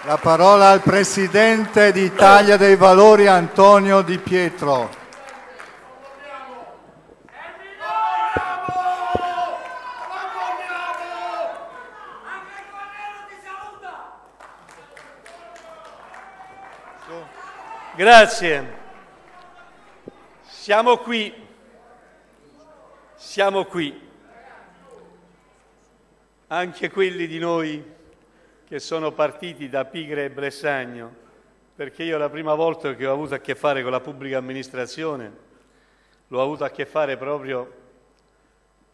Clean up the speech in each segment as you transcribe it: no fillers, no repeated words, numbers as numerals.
La parola al Presidente di Italia dei Valori, Antonio Di Pietro. Grazie. Siamo qui, anche quelli di noi che sono partiti da Pigre e Blessagno, perché io la prima volta che ho avuto a che fare con la pubblica amministrazione l'ho avuto a che fare proprio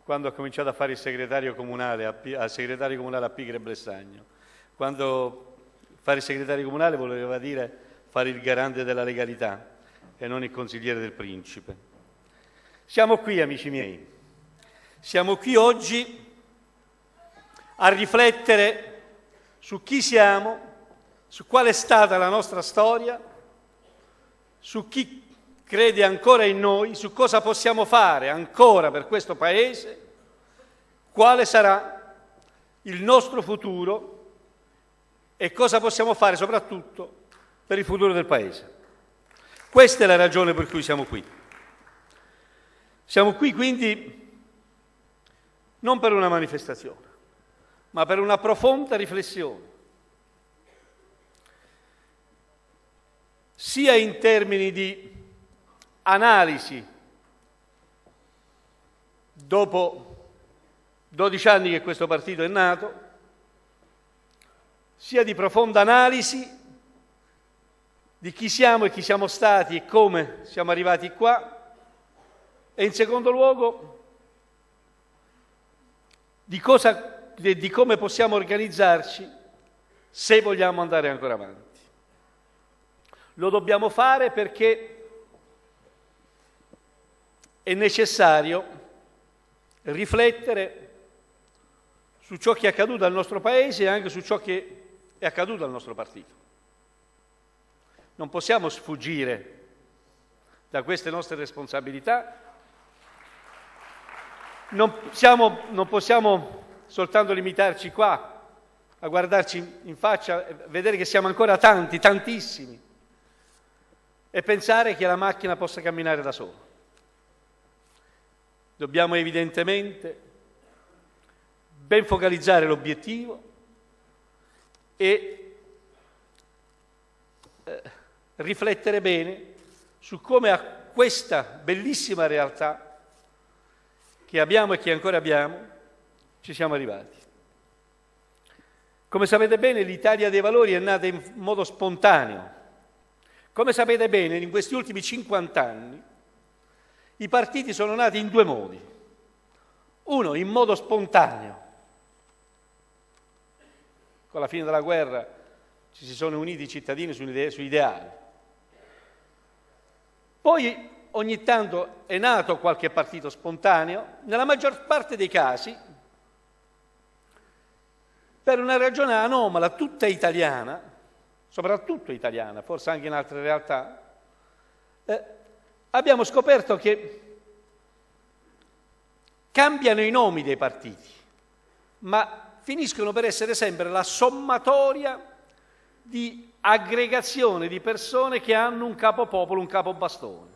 quando ho cominciato a fare il segretario comunale a Pigre e Blessagno, quando fare il segretario comunale voleva dire fare il garante della legalità e non il consigliere del principe. Siamo qui, amici miei, siamo qui oggi a riflettere su chi siamo, su qual è stata la nostra storia, su chi crede ancora in noi, su cosa possiamo fare ancora per questo Paese, quale sarà il nostro futuro e cosa possiamo fare soprattutto per il futuro del Paese. Questa è la ragione per cui siamo qui. Siamo qui quindi non per una manifestazione, ma per una profonda riflessione, sia in termini di analisi, dopo 12 anni che questo partito è nato, sia di profonda analisi di chi siamo e chi siamo stati e come siamo arrivati qua, e in secondo luogo di come possiamo organizzarci se vogliamo andare ancora avanti. Lo dobbiamo fare perché è necessario riflettere su ciò che è accaduto al nostro Paese e anche su ciò che è accaduto al nostro partito. Non possiamo sfuggire da queste nostre responsabilità, non possiamo soltanto limitarci qua a guardarci in faccia e vedere che siamo ancora tanti, tantissimi, e pensare che la macchina possa camminare da sola. Dobbiamo evidentemente ben focalizzare l'obiettivo e riflettere bene su come a questa bellissima realtà che abbiamo e che ancora abbiamo ci siamo arrivati. Come sapete bene, l'Italia dei Valori è nata in modo spontaneo. Come sapete bene, in questi ultimi 50 anni i partiti sono nati in due modi. Uno, in modo spontaneo. Con la fine della guerra ci si sono uniti i cittadini su ideali. Poi ogni tanto è nato qualche partito spontaneo, nella maggior parte dei casi per una ragione anomala, tutta italiana, soprattutto italiana, forse anche in altre realtà, abbiamo scoperto che cambiano i nomi dei partiti, ma finiscono per essere sempre la sommatoria di aggregazione di persone che hanno un capopopolo, un capobastone,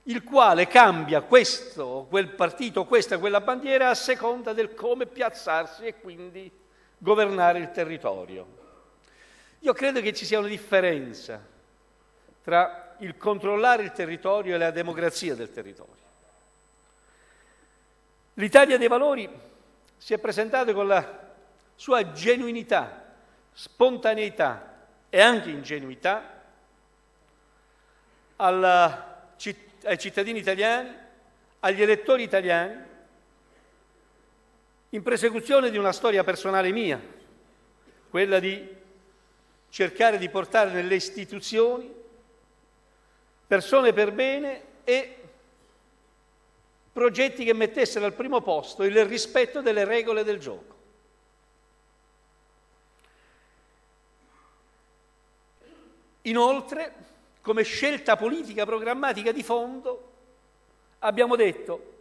il quale cambia questo o quel partito, questa o quella bandiera a seconda del come piazzarsi e quindi governare il territorio. Io credo che ci sia una differenza tra il controllare il territorio e la democrazia del territorio. L'Italia dei Valori si è presentata con la sua genuinità, spontaneità e anche ingenuità ai cittadini italiani, agli elettori italiani, in persecuzione di una storia personale mia, quella di cercare di portare nelle istituzioni persone per bene e progetti che mettessero al primo posto il rispetto delle regole del gioco. Inoltre, come scelta politica programmatica di fondo, abbiamo detto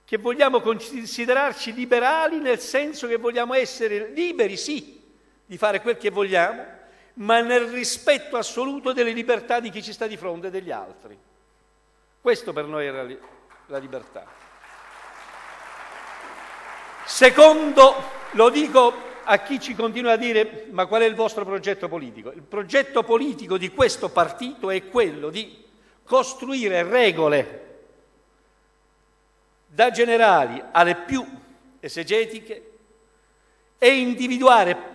che vogliamo considerarci liberali nel senso che vogliamo essere liberi, sì, di fare quel che vogliamo, ma nel rispetto assoluto delle libertà di chi ci sta di fronte e degli altri. Questo per noi era la libertà. Secondo, lo dico a chi ci continua a dire ma qual è il vostro progetto politico? Il progetto politico di questo partito è quello di costruire regole da generali alle più esegetiche e individuare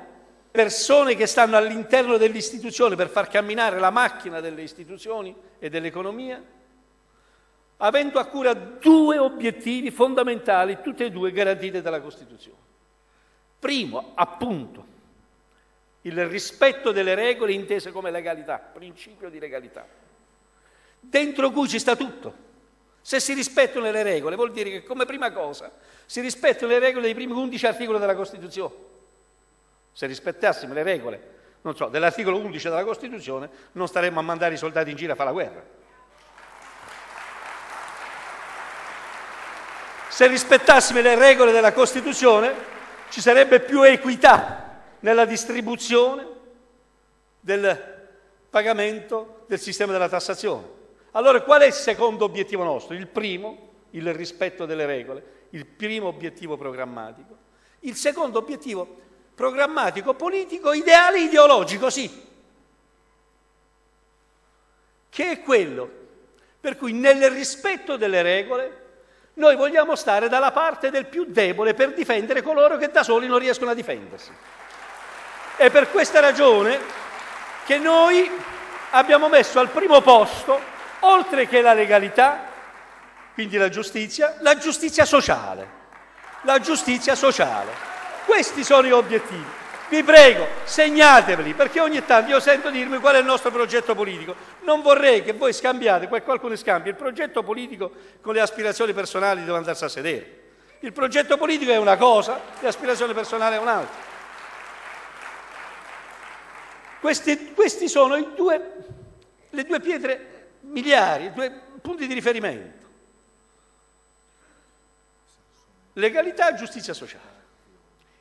persone che stanno all'interno delle istituzioni per far camminare la macchina delle istituzioni e dell'economia, avendo a cura due obiettivi fondamentali, tutti e due garantiti dalla Costituzione. Primo, appunto, il rispetto delle regole intese come legalità, principio di legalità, dentro cui ci sta tutto. Se si rispettano le regole, vuol dire che come prima cosa si rispettano le regole dei primi 11 articoli della Costituzione. Se rispettassimo le regole, non so, dell'articolo 11 della Costituzione, non staremmo a mandare i soldati in giro a fare la guerra. Se rispettassimo le regole della Costituzione, ci sarebbe più equità nella distribuzione del pagamento del sistema della tassazione. Allora qual è il secondo obiettivo nostro? Il primo, il rispetto delle regole, il primo obiettivo programmatico. Il secondo obiettivo programmatico, politico, ideale, ideologico, sì, che è quello per cui nel rispetto delle regole noi vogliamo stare dalla parte del più debole per difendere coloro che da soli non riescono a difendersi. È per questa ragione che noi abbiamo messo al primo posto, oltre che la legalità, quindi la giustizia sociale. La giustizia sociale. Questi sono gli obiettivi. Vi prego, segnateveli, perché ogni tanto io sento dirmi qual è il nostro progetto politico. Non vorrei che voi scambiate, qualcuno scambi il progetto politico con le aspirazioni personali dove andarsi a sedere. Il progetto politico è una cosa, le aspirazioni personali è un'altra. Questi sono le due pietre miliari, i due punti di riferimento. Legalità e giustizia sociale.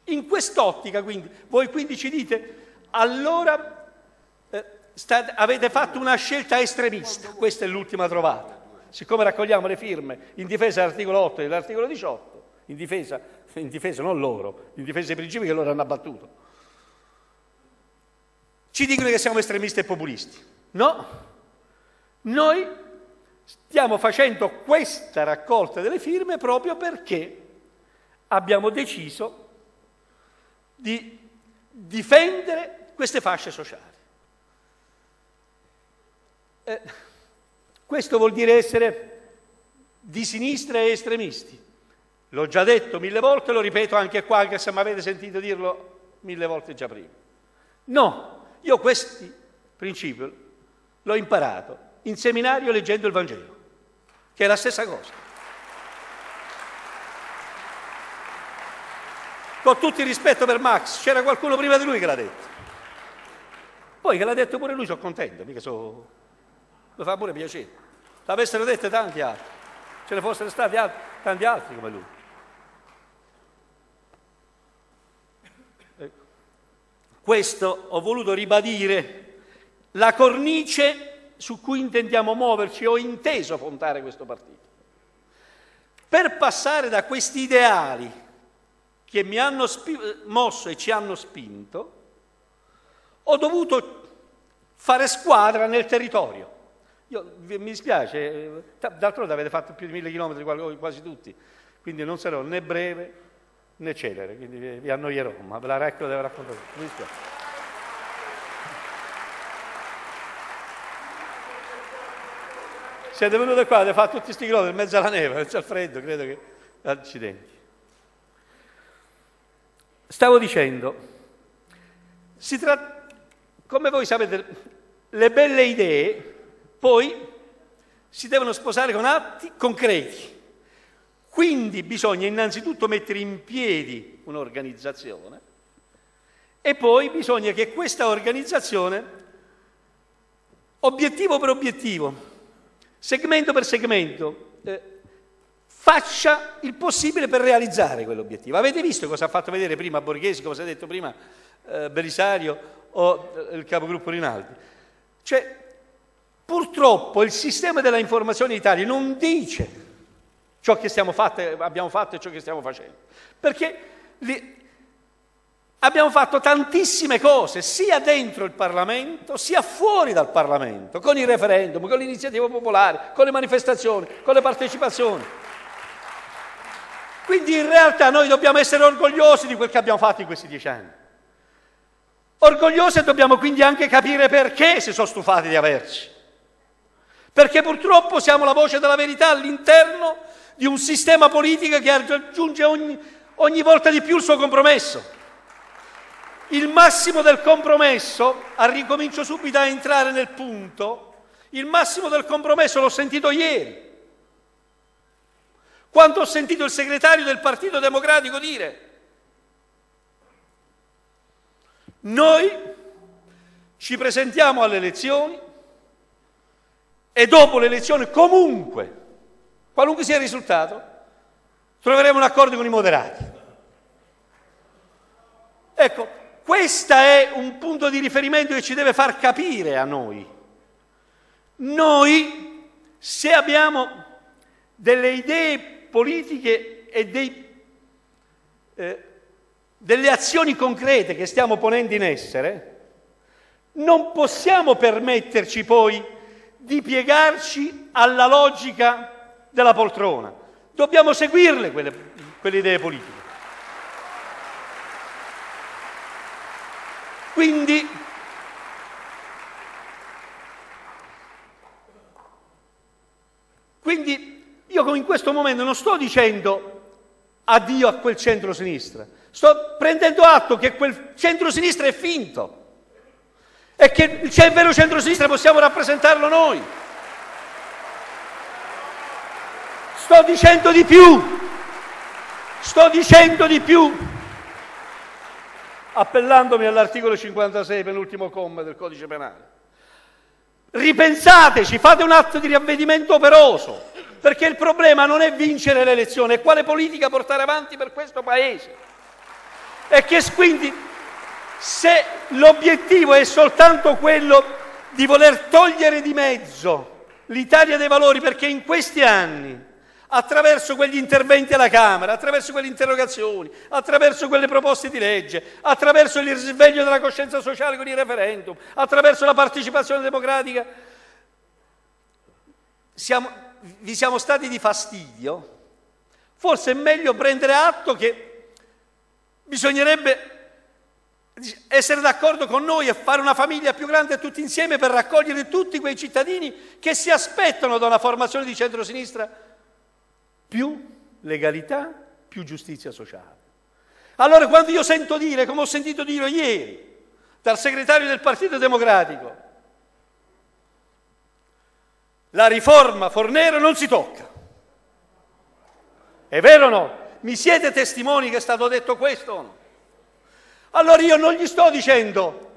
In quest'ottica, quindi, voi quindi ci dite, allora avete fatto una scelta estremista, questa è l'ultima trovata. Siccome raccogliamo le firme in difesa dell'articolo 8 e dell'articolo 18, in difesa non loro, in difesa dei principi che loro hanno abbattuto, ci dicono che siamo estremisti e populisti. No, noi stiamo facendo questa raccolta delle firme proprio perché abbiamo deciso di difendere queste fasce sociali. Questo vuol dire essere di sinistra e estremisti. L'ho già detto 1000 volte, lo ripeto anche qua, anche se mi avete sentito dirlo 1000 volte già prima. No, io questi principi l'ho imparato in seminario leggendo il Vangelo, che è la stessa cosa. Con tutto il rispetto per Max, c'era qualcuno prima di lui che l'ha detto. Poi che l'ha detto pure lui sono contento, mica mi fa pure piacere. L'avessero detto tanti altri, ce ne fossero stati tanti altri come lui. Questo ho voluto ribadire la cornice su cui intendiamo muoverci, ho inteso fondare questo partito. Per passare da questi ideali che mi hanno mosso e ci hanno spinto, ho dovuto fare squadra nel territorio. Mi dispiace, d'altronde avete fatto più di 1000 chilometri quasi tutti, quindi non sarò né breve né celere, quindi vi annoierò, ma ve la devo raccontare. Mi dispiace. Siete venuti qua, avete fatto tutti questi chilometri in mezzo alla neve, in mezzo al freddo, credo che... Accidenti. Stavo dicendo, come voi sapete, le belle idee poi si devono sposare con atti concreti. Quindi bisogna innanzitutto mettere in piedi un'organizzazione e poi bisogna che questa organizzazione, obiettivo per obiettivo, segmento per segmento, faccia il possibile per realizzare quell'obiettivo. Avete visto cosa ha fatto vedere prima Borghesi, cosa ha detto prima Belisario o il capogruppo Rinaldi? Cioè, purtroppo il sistema della informazione in Italia non dice ciò che abbiamo fatto e ciò che stiamo facendo, perché abbiamo fatto tantissime cose, sia dentro il Parlamento, sia fuori dal Parlamento, con i referendum, con l'iniziativa popolare, con le manifestazioni, con le partecipazioni. Quindi in realtà noi dobbiamo essere orgogliosi di quel che abbiamo fatto in questi 10 anni. Orgogliosi, e dobbiamo quindi anche capire perché si sono stufati di averci. Perché purtroppo siamo la voce della verità all'interno di un sistema politico che aggiunge ogni volta di più il suo compromesso. Il massimo del compromesso, ricomincio subito a entrare nel punto, il massimo del compromesso l'ho sentito ieri, quando ho sentito il segretario del Partito Democratico dire: noi ci presentiamo alle elezioni e dopo le elezioni comunque, qualunque sia il risultato, troveremo un accordo con i moderati. Ecco, questo è un punto di riferimento che ci deve far capire a noi. Noi, se abbiamo delle idee politiche e delle azioni concrete che stiamo ponendo in essere, non possiamo permetterci poi di piegarci alla logica della poltrona. Dobbiamo seguirle quelle idee politiche. Quindi io in questo momento non sto dicendo addio a quel centro-sinistra, sto prendendo atto che quel centro-sinistra è finto e che il vero centro-sinistra possiamo rappresentarlo noi. Sto dicendo di più, appellandomi all'articolo 56, penultimo comma del Codice Penale. Ripensateci, fate un atto di ravvedimento operoso, perché il problema non è vincere le elezioni, è quale politica portare avanti per questo Paese. E che quindi, se l'obiettivo è soltanto quello di voler togliere di mezzo l'Italia dei Valori, perché in questi anni, attraverso quegli interventi alla Camera, attraverso quelle interrogazioni, attraverso quelle proposte di legge, attraverso il risveglio della coscienza sociale con i referendum, attraverso la partecipazione democratica, vi siamo stati di fastidio, forse è meglio prendere atto che bisognerebbe essere d'accordo con noi e fare una famiglia più grande tutti insieme per raccogliere tutti quei cittadini che si aspettano da una formazione di centrosinistra più legalità, più giustizia sociale. Allora, quando io sento dire, come ho sentito dire ieri dal segretario del Partito Democratico, la riforma Fornero non si tocca, è vero o no? Mi siete testimoni che è stato detto questo o no? Allora io non gli sto dicendo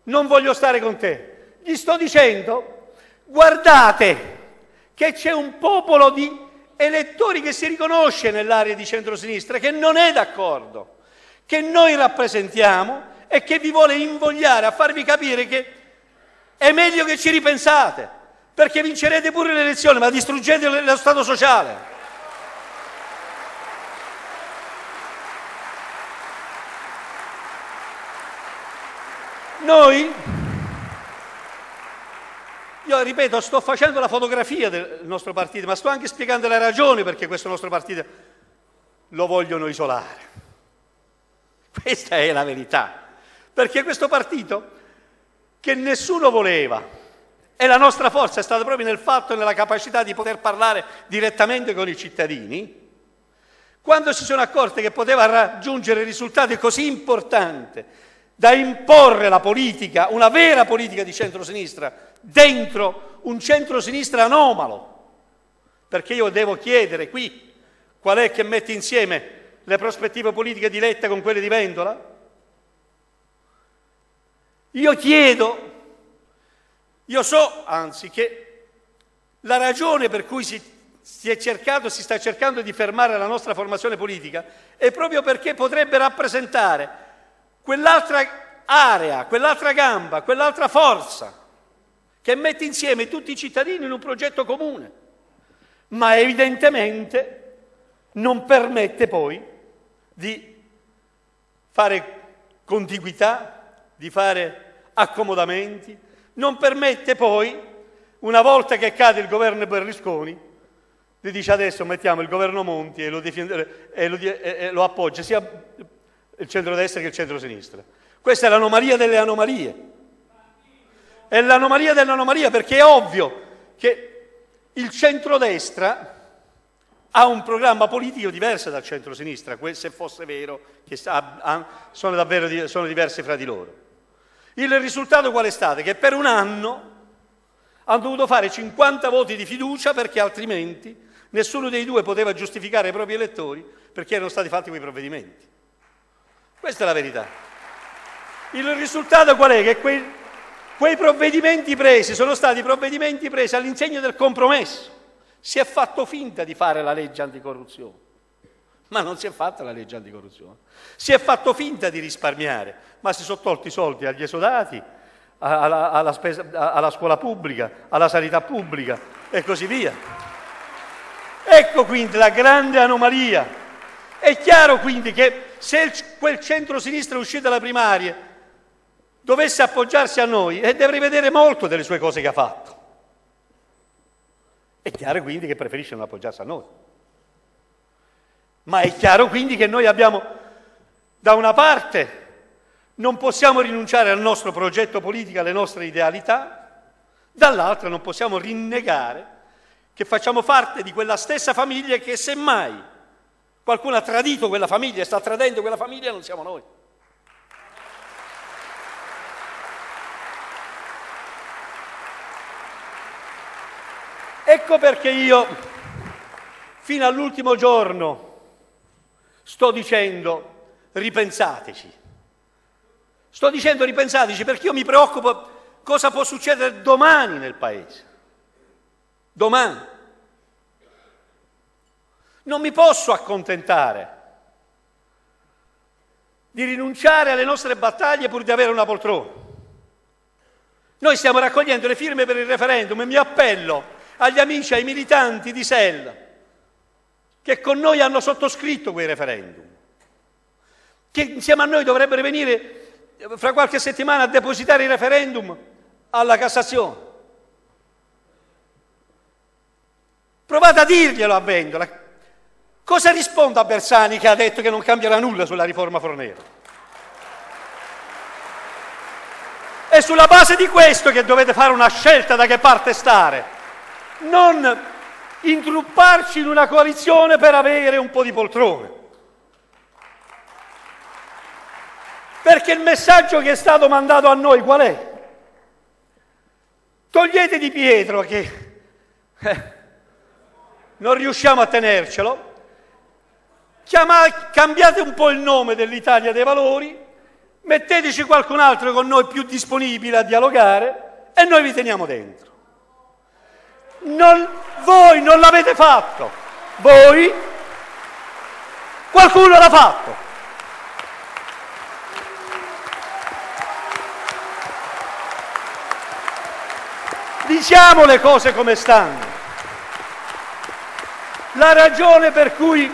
non voglio stare con te, gli sto dicendo guardate che c'è un popolo di elettori che si riconosce nell'area di centrosinistra, che non è d'accordo, che noi rappresentiamo e che vi vuole invogliare a farvi capire che è meglio che ci ripensate, perché vincerete pure le elezioni, ma distruggete lo Stato sociale. Io ripeto, sto facendo la fotografia del nostro partito, ma sto anche spiegando le ragioni perché questo nostro partito lo vogliono isolare. Questa è la verità. Perché questo partito, che nessuno voleva, e la nostra forza è stata proprio nel fatto e nella capacità di poter parlare direttamente con i cittadini, quando si sono accorti che poteva raggiungere risultati così importanti da imporre la politica, una vera politica di centrosinistra, dentro un centrosinistra anomalo, perché io devo chiedere qui qual è che mette insieme le prospettive politiche di Letta con quelle di Vendola. Io so anzi che la ragione per cui si si sta cercando di fermare la nostra formazione politica è proprio perché potrebbe rappresentare quell'altra area, quell'altra gamba, quell'altra forza che mette insieme tutti i cittadini in un progetto comune, ma evidentemente non permette poi di fare contiguità, di fare accomodamenti, non permette poi, una volta che cade il governo Berlusconi, ti dice adesso mettiamo il governo Monti e lo appoggia sia il centrodestra che il centrosinistra. Questa è l'anomalia delle anomalie. È l'anomalia dell'anomalia, perché è ovvio che il centrodestra ha un programma politico diverso dal centrosinistra, se fosse vero che sono diversi fra di loro. Il risultato qual è stato? Che per un anno hanno dovuto fare 50 voti di fiducia perché altrimenti nessuno dei due poteva giustificare i propri elettori perché erano stati fatti quei provvedimenti. Questa è la verità. Il risultato qual è? Che quei provvedimenti presi sono stati provvedimenti presi all'insegna del compromesso. Si è fatto finta di fare la legge anticorruzione, ma non si è fatta la legge anticorruzione. Si è fatto finta di risparmiare, ma si sono tolti i soldi agli esodati, alla scuola pubblica, alla sanità pubblica e così via. Ecco quindi la grande anomalia. È chiaro quindi che se quel centro-sinistra uscito dalle primarie dovesse appoggiarsi a noi, deve rivedere molto delle sue cose che ha fatto. È chiaro quindi che preferisce non appoggiarsi a noi. Ma è chiaro quindi che noi abbiamo, da una parte, non possiamo rinunciare al nostro progetto politico, alle nostre idealità, dall'altra non possiamo rinnegare che facciamo parte di quella stessa famiglia che semmai qualcuno ha tradito quella famiglia e sta tradendo quella famiglia, non siamo noi. Ecco perché io, fino all'ultimo giorno, sto dicendo ripensateci. Sto dicendo ripensateci perché io mi preoccupo cosa può succedere domani nel Paese. Domani. Non mi posso accontentare di rinunciare alle nostre battaglie pur di avere una poltrona. Noi stiamo raccogliendo le firme per il referendum e mi appello agli amici, ai militanti di SEL che con noi hanno sottoscritto quei referendum, che insieme a noi dovrebbero venire fra qualche settimana a depositare il referendum alla Cassazione. Provate a dirglielo a Vendola. Cosa risponde a Bersani che ha detto che non cambierà nulla sulla riforma Fornero? È sulla base di questo che dovete fare una scelta da che parte stare. Non intrupparci in una coalizione per avere un po' di poltrone. Perché il messaggio che è stato mandato a noi qual è? Togliete Di Pietro che non riusciamo a tenercelo, cambiate un po' il nome dell'Italia dei Valori, metteteci qualcun altro con noi più disponibile a dialogare e noi vi teniamo dentro. Voi non l'avete fatto, qualcuno l'ha fatto. Diciamo le cose come stanno. La ragione per cui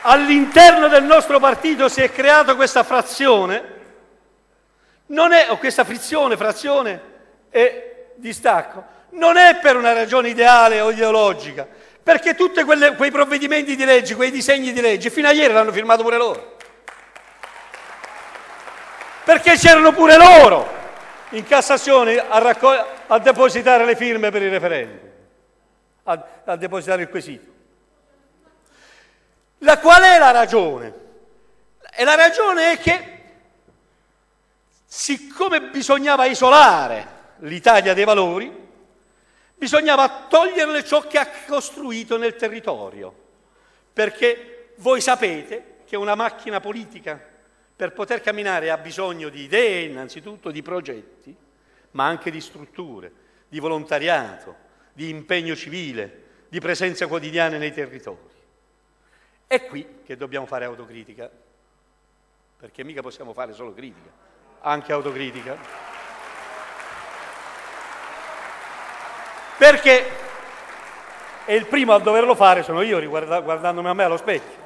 all'interno del nostro partito si è creata questa frazione, o questa frazione e distacco, non è per una ragione ideale o ideologica, perché tutti quei provvedimenti di legge, quei disegni di legge, fino a ieri l'hanno firmato pure loro. Perché c'erano pure loro in Cassazione a depositare le firme per il referendum, a depositare il quesito. Qual è la ragione? E la ragione è che, siccome bisognava isolare l'Italia dei Valori, bisognava toglierle ciò che ha costruito nel territorio, perché voi sapete che una macchina politica per poter camminare ha bisogno di idee, innanzitutto di progetti, ma anche di strutture, di volontariato, di impegno civile, di presenza quotidiana nei territori. È qui che dobbiamo fare autocritica, perché mica possiamo fare solo critica, anche autocritica. Perché, e il primo a doverlo fare sono io, guardandomi a me allo specchio.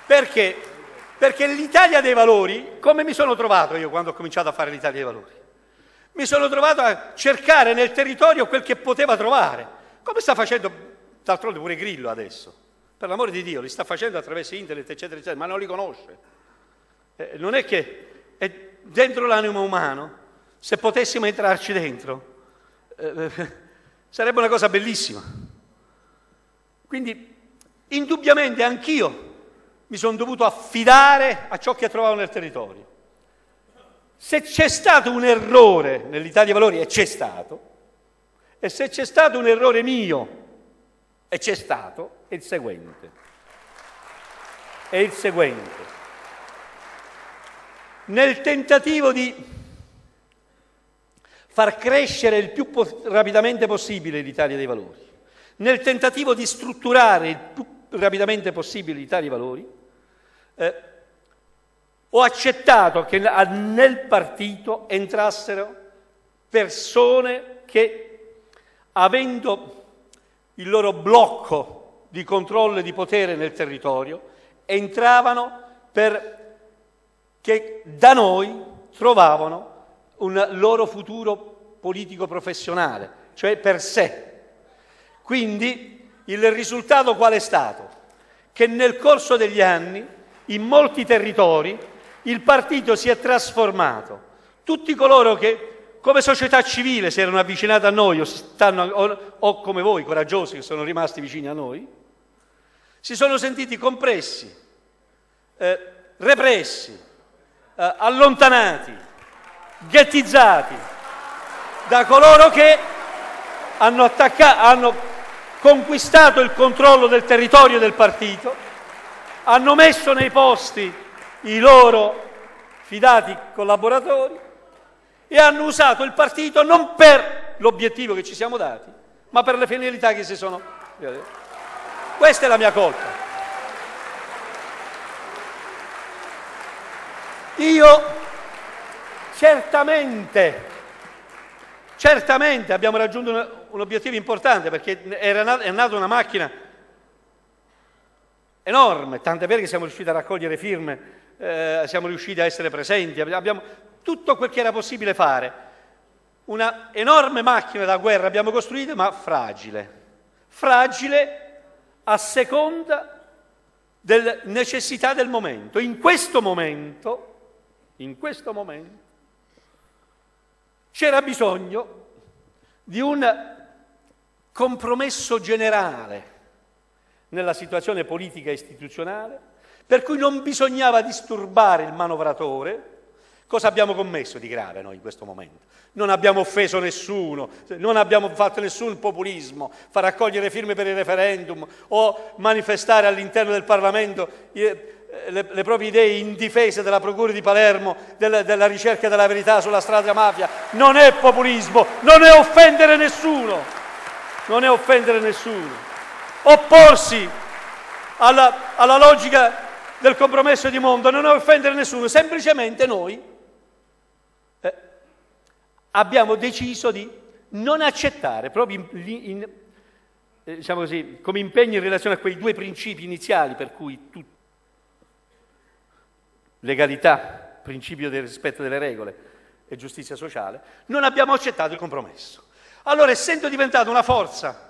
Perché? Perché l'Italia dei Valori, come mi sono trovato io quando ho cominciato a fare l'Italia dei Valori? Mi sono trovato a cercare nel territorio quel che poteva trovare, come sta facendo d'altronde pure Grillo adesso. Per l'amore di Dio, li sta facendo attraverso internet, eccetera, eccetera, ma non li conosce. Non è che è dentro l'animo umano, se potessimo entrarci dentro, sarebbe una cosa bellissima. Quindi, indubbiamente, anch'io mi sono dovuto affidare a ciò che trovavo nel territorio. Se c'è stato un errore nell'Italia dei Valori, e c'è stato, e se c'è stato un errore mio, e c'è stato, è il seguente. È il seguente. Nel tentativo di far crescere il più rapidamente possibile l'Italia dei Valori, nel tentativo di strutturare il più rapidamente possibile l'Italia dei Valori, ho accettato che nel partito entrassero persone che, avendo il loro blocco di controllo e di potere nel territorio, entravano perché da noi trovavano un loro futuro politico-professionale, cioè per sé. Quindi il risultato qual è stato? Che nel corso degli anni, in molti territori, il partito si è trasformato. Tutti coloro che come società civile si erano avvicinati a noi o come voi, coraggiosi, che sono rimasti vicini a noi, si sono sentiti compressi, repressi, allontanati, ghettizzati da coloro che hanno conquistato il controllo del territorio del partito, hanno messo nei posti i loro fidati collaboratori e hanno usato il partito non per l'obiettivo che ci siamo dati, ma per le finalità che si sono... Questa è la mia colpa. Io certamente abbiamo raggiunto un obiettivo importante, perché è nata una macchina enorme, tant'è vero che siamo riusciti a raccogliere firme, siamo riusciti a essere presenti, abbiamo tutto quel che era possibile fare. Una enorme macchina da guerra abbiamo costruito, ma fragile a seconda delle necessità del momento. In questo momento c'era bisogno di un compromesso generale nella situazione politica e istituzionale, per cui non bisognava disturbare il manovratore. Cosa abbiamo commesso di grave noi in questo momento? Non abbiamo offeso nessuno, non abbiamo fatto nessun populismo, far raccogliere firme per il referendum o manifestare all'interno del Parlamento le proprie idee in difesa della Procura di Palermo, della ricerca della verità sulla strada mafia. Non è populismo, non è offendere nessuno, Opporsi alla logica del compromesso di mondo non è offendere nessuno, semplicemente noi abbiamo deciso di non accettare, proprio diciamo così, come impegno in relazione a quei due principi iniziali per cui legalità, principio del rispetto delle regole e giustizia sociale, non abbiamo accettato il compromesso. Allora, essendo diventata una forza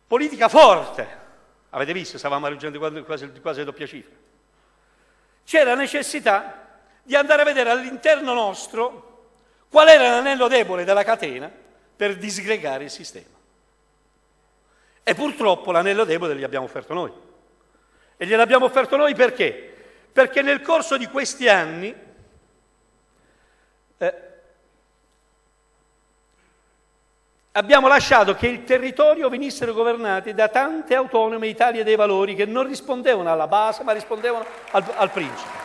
politica forte, avete visto, stavamo raggiungendo quasi doppia cifra, c'era necessità di andare a vedere all'interno nostro qual era l'anello debole della catena per disgregare il sistema. E purtroppo l'anello debole gliel'abbiamo offerto noi. E gliel'abbiamo offerto noi perché? Perché nel corso di questi anni abbiamo lasciato che il territorio venissero governati da tante autonome Italia dei Valori che non rispondevano alla base, ma rispondevano al principe.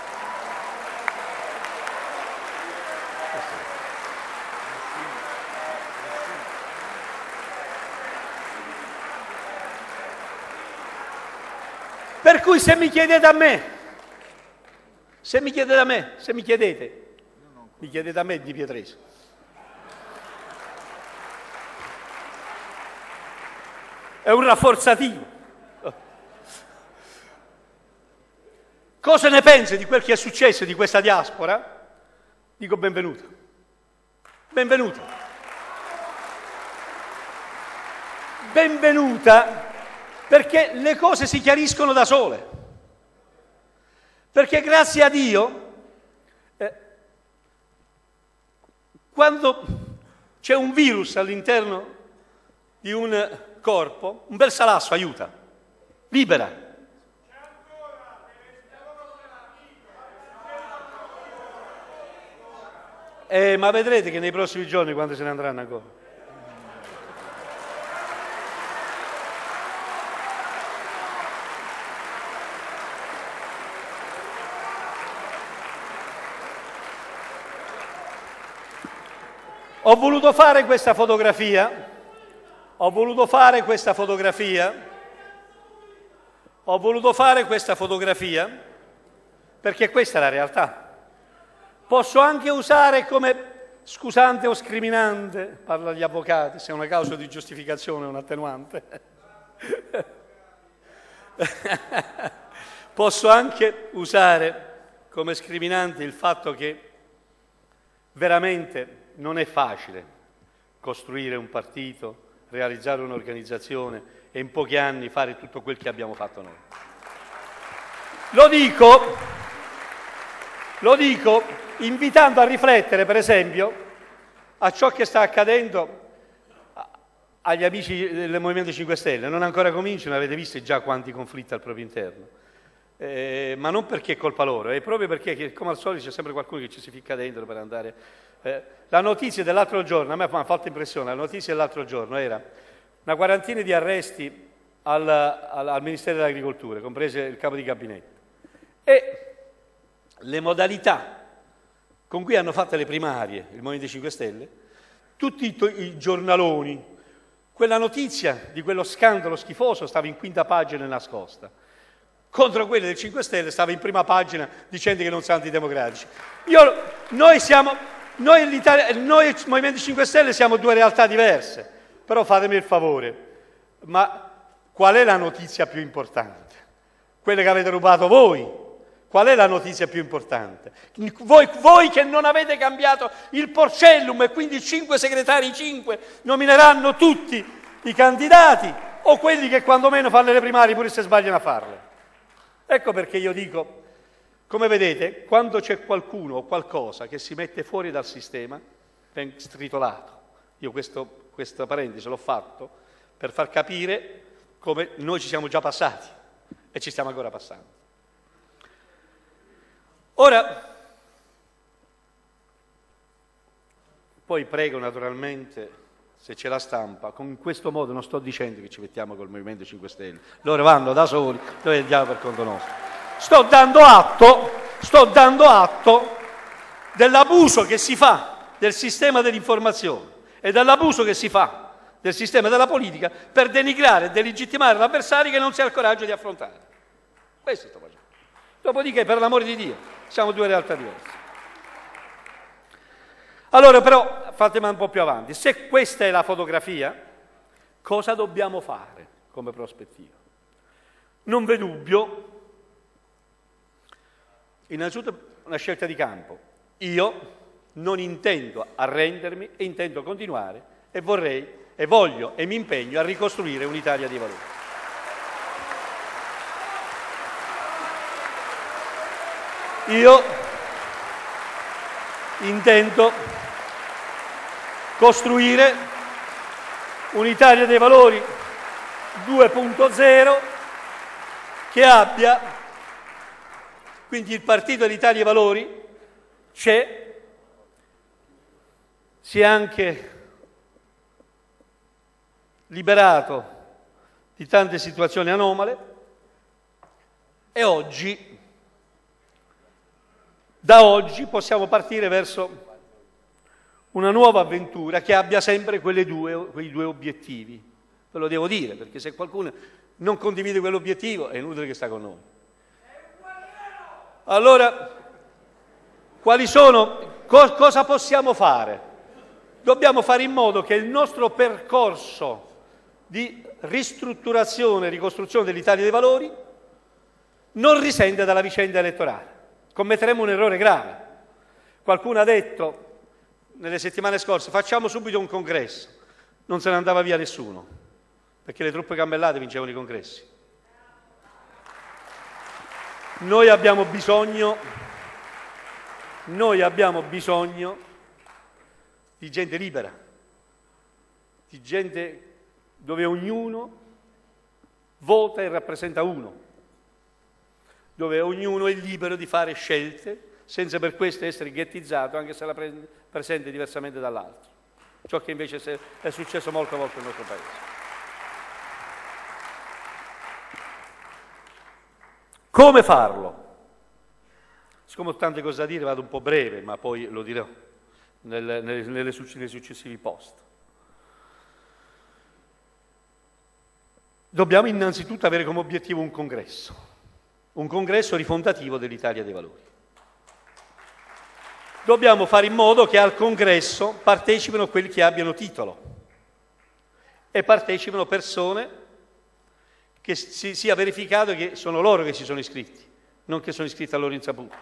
Per cui se mi chiedete a me, mi chiedete a me Di Pietresio. È un rafforzativo. Cosa ne pensi di quel che è successo di questa diaspora? Dico benvenuto. Benvenuta. Benvenuta, perché le cose si chiariscono da sole. Perché grazie a Dio, quando c'è un virus all'interno di un corpo, un bel salasso aiuta, libera. Ma vedrete che nei prossimi giorni, quando se ne andranno ancora. Ho voluto fare questa fotografia perché questa è la realtà. Posso anche usare come scusante o scriminante, parla agli avvocati, se è una causa di giustificazione o un attenuante. Posso anche usare come scriminante il fatto che veramente non è facile costruire un partito, realizzare un'organizzazione e in pochi anni fare tutto quel che abbiamo fatto noi. Lo dico invitando a riflettere, per esempio, a ciò che sta accadendo agli amici del Movimento 5 Stelle. Non ancora cominciano, avete visto già quanti conflitti al proprio interno. Ma non perché è colpa loro, è proprio perché, come al solito, c'è sempre qualcuno che ci si ficca dentro per andare. La notizia dell'altro giorno, a me mi ha fatto impressione, la notizia dell'altro giorno era una quarantina di arresti al Ministero dell'Agricoltura, compreso il capo di gabinetto. E le modalità con cui hanno fatto le primarie il Movimento 5 Stelle, tutti i giornaloni, quella notizia di quello scandalo schifoso stava in quinta pagina nascosta. Contro quelli del 5 Stelle stava in prima pagina dicendo che non sono antidemocratici. Noi Movimento 5 Stelle siamo due realtà diverse, però fatemi il favore, ma qual è la notizia più importante? Quella che avete rubato voi. Qual è la notizia più importante? Voi che non avete cambiato il porcellum e quindi 5 segretari, 5 nomineranno tutti i candidati o quelli che quando meno fanno le primarie pure se sbagliano a farle? Ecco perché io dico, come vedete, quando c'è qualcuno o qualcosa che si mette fuori dal sistema, viene stritolato. Io questa parentesi l'ho fatto per far capire come noi ci siamo già passati e ci stiamo ancora passando. Ora, poi prego naturalmente, se c'è la stampa, con questo modo non sto dicendo che ci mettiamo col Movimento 5 Stelle, loro vanno da soli, noi andiamo per conto nostro. Sto dando atto dell'abuso che si fa del sistema dell'informazione e dell'abuso che si fa del sistema della politica per denigrare e delegittimare l'avversario che non si ha il coraggio di affrontare. Questo sto facendo. Dopodiché, per l'amore di Dio, siamo due realtà diverse. Allora però, fatemi un po' più avanti, se questa è la fotografia, cosa dobbiamo fare come prospettiva? Non v'è dubbio, innanzitutto una scelta di campo. Io non intendo arrendermi e intendo continuare e vorrei e voglio e mi impegno a ricostruire un'Italia di valori. Io intendo costruire un'Italia dei valori 2.0 che abbia, quindi il partito dell'Italia dei Valori c'è, si è anche liberato di tante situazioni anomale e oggi, da oggi possiamo partire verso una nuova avventura che abbia sempre quei due obiettivi. Ve lo devo dire, perché se qualcuno non condivide quell'obiettivo, è inutile che sta con noi. Allora, cosa possiamo fare? Dobbiamo fare in modo che il nostro percorso di ristrutturazione e ricostruzione dell'Italia dei Valori non risenta dalla vicenda elettorale. Commetteremo un errore grave. Qualcuno ha detto nelle settimane scorse facciamo subito un congresso. Non se ne andava via nessuno, perché le truppe cammellate vincevano i congressi. Noi abbiamo bisogno di gente libera, di gente dove ognuno vota e rappresenta uno, dove ognuno è libero di fare scelte senza per questo essere ghettizzato, anche se la presente diversamente dall'altro. Ciò che invece è successo molte volte nel nostro Paese. Come farlo? Siccome ho tante cose da dire, vado un po' breve, ma poi lo dirò nei successivi post. Dobbiamo innanzitutto avere come obiettivo un congresso rifondativo dell'Italia dei Valori. Dobbiamo fare in modo che al congresso partecipino quelli che abbiano titolo e partecipino persone che si sia verificato che sono loro che si sono iscritti, non che sono iscritti a loro insaputa.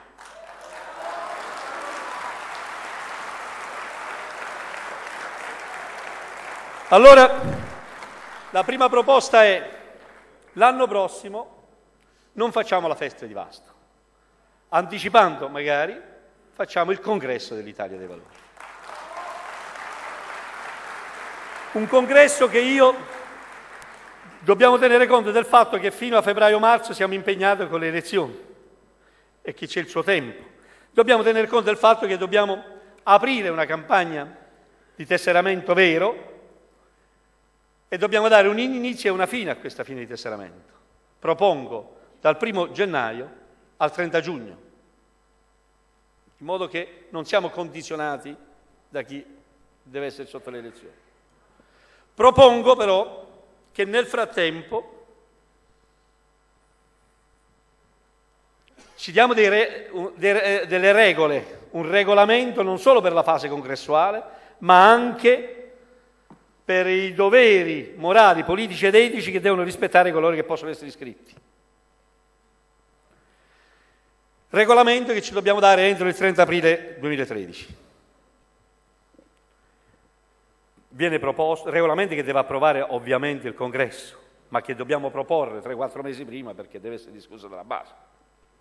Allora, la prima proposta è: l'anno prossimo non facciamo la festa di Vasto, anticipando magari facciamo il congresso dell'Italia dei Valori. Un congresso che dobbiamo tenere conto del fatto che fino a febbraio-marzo siamo impegnati con le elezioni e che c'è il suo tempo. Dobbiamo tenere conto del fatto che dobbiamo aprire una campagna di tesseramento vero e dobbiamo dare un inizio e una fine a questa fine di tesseramento. Propongo dal 1° gennaio al 30 giugno, in modo che non siamo condizionati da chi deve essere sotto le elezioni. Propongo però che nel frattempo ci diamo delle regole, un regolamento non solo per la fase congressuale, ma anche per i doveri morali, politici ed etici che devono rispettare coloro che possono essere iscritti. Regolamento che ci dobbiamo dare entro il 30 aprile 2013. Viene proposto, regolamenti che deve approvare ovviamente il Congresso, ma che dobbiamo proporre 3-4 mesi prima perché deve essere discusso dalla base.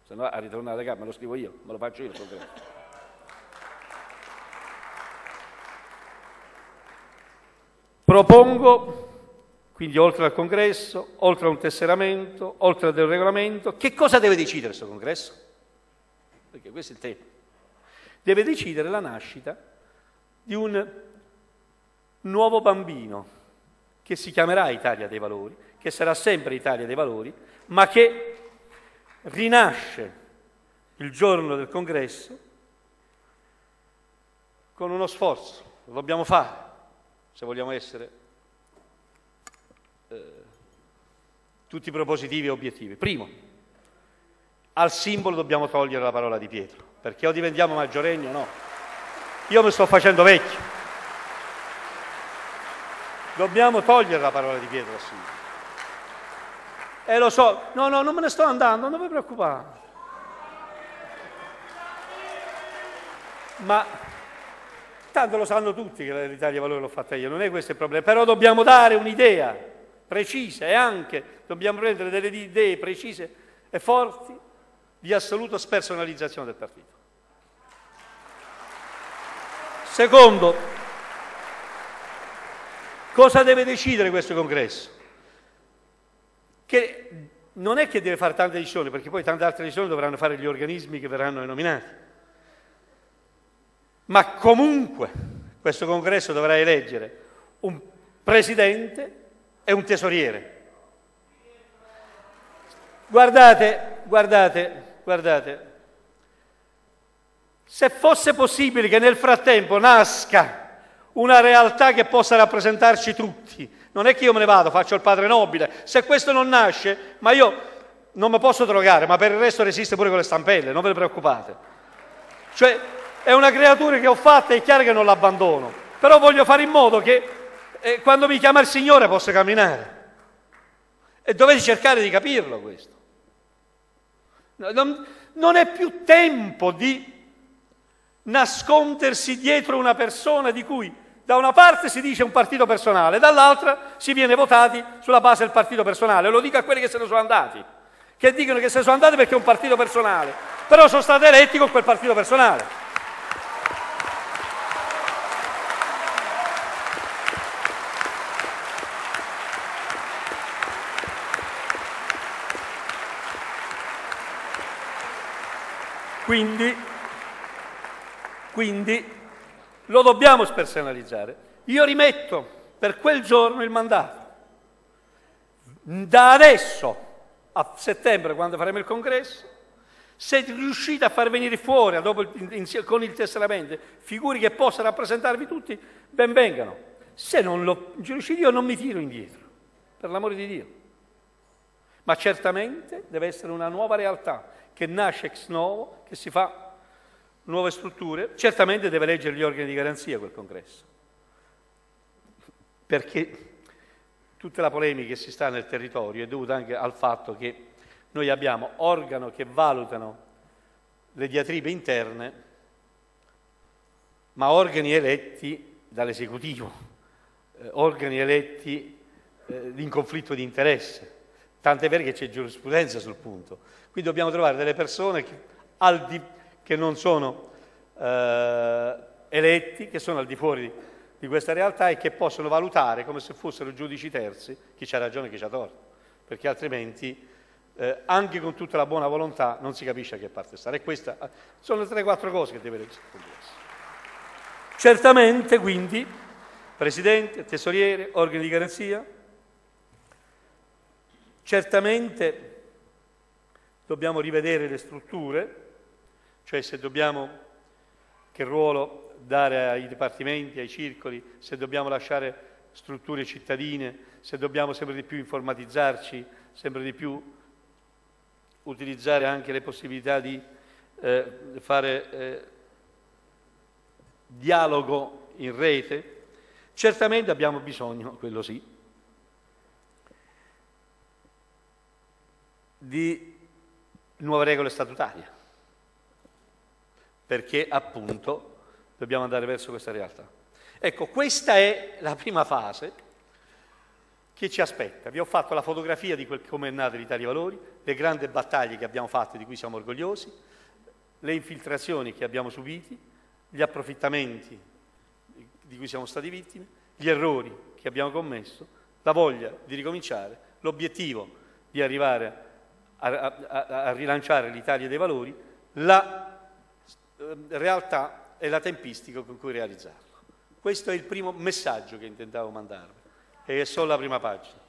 Se no a ritornare qua me lo scrivo io, me lo faccio io il Congresso. Propongo, quindi oltre al Congresso, oltre a un tesseramento, oltre a un regolamento, che cosa deve decidere questo Congresso? Perché questo è il tema. Deve decidere la nascita di un nuovo bambino che si chiamerà Italia dei Valori, che sarà sempre Italia dei Valori, ma che rinasce il giorno del Congresso con uno sforzo. Lo dobbiamo fare se vogliamo essere tutti propositivi e obiettivi. Primo, al simbolo dobbiamo togliere la parola di Pietro, perché o diventiamo maggiorenni o no. Io mi sto facendo vecchio. Dobbiamo togliere la parola di Pietro dal simbolo. E lo so, no, non me ne sto andando, non vi preoccupare. Ma tanto lo sanno tutti che l'Italia dei Valori l'ho fatta io, non è questo il problema. Però dobbiamo dare un'idea precisa e anche dobbiamo prendere delle idee precise e forti di assoluta spersonalizzazione del partito. Secondo, cosa deve decidere questo congresso? Che non è che deve fare tante decisioni, perché poi tante altre decisioni dovranno fare gli organismi che verranno nominati. Ma comunque questo congresso dovrà eleggere un presidente e un tesoriere. Guardate, se fosse possibile che nel frattempo nasca una realtà che possa rappresentarci tutti. Non è che io me ne vado, faccio il padre nobile. Se questo non nasce, ma io non mi posso drogare, ma per il resto resiste pure con le stampelle, non ve ne preoccupate. Cioè, è una creatura che ho fatta, è chiaro che non l'abbandono, però voglio fare in modo che quando mi chiama il Signore possa camminare. E dovete cercare di capirlo questo. Non è più tempo di nascondersi dietro una persona di cui da una parte si dice un partito personale, dall'altra si viene votati sulla base del partito personale. Lo dico a quelli che se ne sono andati, che dicono che se ne sono andati perché è un partito personale, però sono stati eletti con quel partito personale. Quindi lo dobbiamo spersonalizzare. Io rimetto per quel giorno il mandato. Da adesso a settembre, quando faremo il congresso, se riuscite a far venire fuori dopo con il tesseramento figure che possano rappresentarvi tutti, ben vengano. Se non lo riuscite, io non mi tiro indietro, per l'amore di Dio. Ma certamente deve essere una nuova realtà che nasce ex novo, che si fa nuove strutture. Certamente deve leggere gli organi di garanzia quel congresso, perché tutta la polemica che si sta nel territorio è dovuta anche al fatto che noi abbiamo organi che valutano le diatribe interne, ma organi eletti dall'esecutivo, organi eletti in conflitto di interesse, tant'è vero che c'è giurisprudenza sul punto. Qui dobbiamo trovare delle persone che non sono eletti, che sono al di fuori di questa realtà e che possono valutare come se fossero giudici terzi chi c'ha ragione e chi c'ha torto, perché altrimenti anche con tutta la buona volontà non si capisce a che parte stare. E queste sono le 3-4 cose che deve leggere. Certamente, quindi, Presidente, Tesoriere, organi di garanzia, certamente dobbiamo rivedere le strutture, cioè se dobbiamo, che ruolo dare ai dipartimenti, ai circoli, se dobbiamo lasciare strutture cittadine, se dobbiamo sempre di più informatizzarci, sempre di più utilizzare anche le possibilità di fare dialogo in rete. Certamente abbiamo bisogno, quello sì, di nuove regole statutarie, perché appunto dobbiamo andare verso questa realtà. Ecco, questa è la prima fase che ci aspetta. Vi ho fatto la fotografia di come è nata l'Italia dei Valori, le grandi battaglie che abbiamo fatto, di cui siamo orgogliosi, le infiltrazioni che abbiamo subiti, gli approfittamenti di cui siamo stati vittime, gli errori che abbiamo commesso, la voglia di ricominciare, l'obiettivo di arrivare a rilanciare l'Italia dei Valori, la realtà e la tempistica con cui realizzarlo. Questo è il primo messaggio che intendavo mandarvi, e è solo la prima pagina.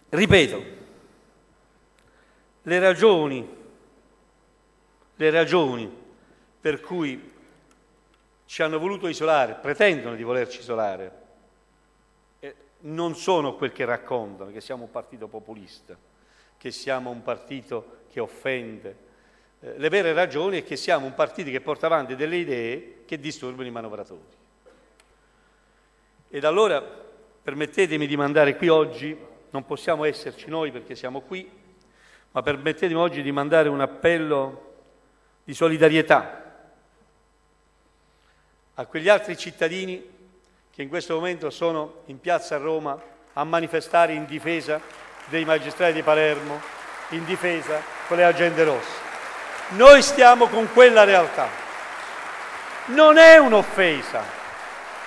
Ripeto, le ragioni per cui ci hanno voluto isolare, pretendono di volerci isolare, non sono quel che raccontano, che siamo un partito populista, che siamo un partito che offende. Le vere ragioni è che siamo un partito che porta avanti delle idee che disturbano i manovratori. Ed allora permettetemi di mandare qui oggi, non possiamo esserci noi perché siamo qui, ma permettetemi oggi di mandare un appello di solidarietà a quegli altri cittadini che in questo momento sono in piazza a Roma a manifestare in difesa dei magistrati di Palermo, in difesa con le agende rosse. Noi stiamo con quella realtà. Non è un'offesa,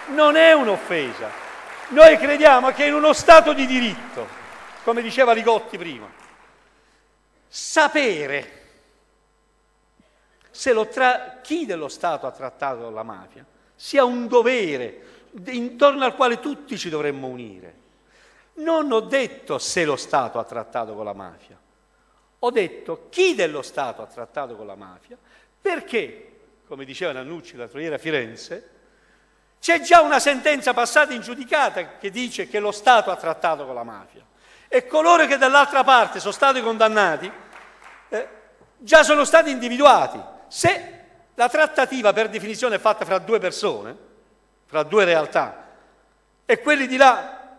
non è un'offesa. Noi crediamo che in uno Stato di diritto, come diceva Li Gotti prima, sapere se chi dello Stato ha trattato con la mafia sia un dovere intorno al quale tutti ci dovremmo unire. Non ho detto se lo Stato ha trattato con la mafia, ho detto chi dello Stato ha trattato con la mafia, perché, come diceva Nannucci l'altro ieri a Firenze, c'è già una sentenza passata in giudicata che dice che lo Stato ha trattato con la mafia e coloro che dall'altra parte sono stati condannati già sono stati individuati. Se la trattativa per definizione è fatta fra due persone, fra due realtà, e quelli di là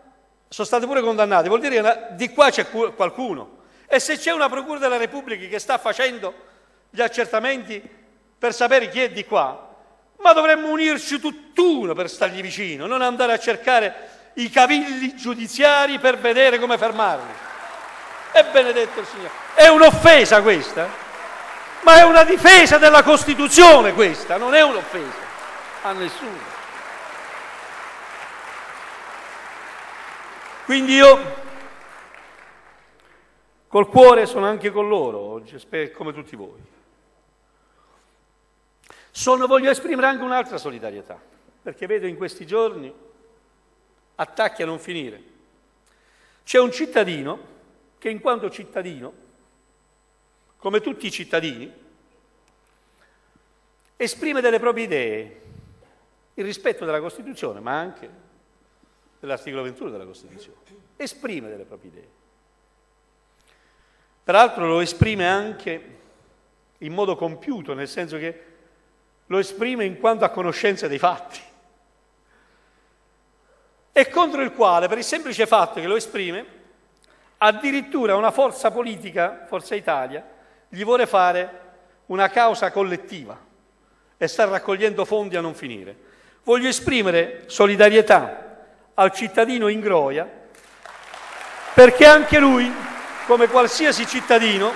sono stati pure condannati, vuol dire che di qua c'è qualcuno. E se c'è una Procura della Repubblica che sta facendo gli accertamenti per sapere chi è di qua, ma dovremmo unirci tutt'uno per stargli vicino, non andare a cercare i cavilli giudiziari per vedere come fermarli. E benedetto il Signore. È un'offesa questa? Ma è una difesa della Costituzione questa, non è un'offesa a nessuno. Quindi io col cuore sono anche con loro oggi, come tutti voi. Voglio esprimere anche un'altra solidarietà, perché vedo in questi giorni attacchi a non finire. C'è un cittadino che in quanto cittadino, come tutti i cittadini, esprime delle proprie idee, il rispetto della Costituzione, ma anche dell'articolo 21 della Costituzione. Esprime delle proprie idee. Peraltro lo esprime anche in modo compiuto, nel senso che lo esprime in quanto a conoscenza dei fatti, e contro il quale, per il semplice fatto che lo esprime, addirittura una forza politica, Forza Italia, gli vuole fare una causa collettiva e sta raccogliendo fondi a non finire. Voglio esprimere solidarietà al cittadino Ingroia, perché anche lui, come qualsiasi cittadino,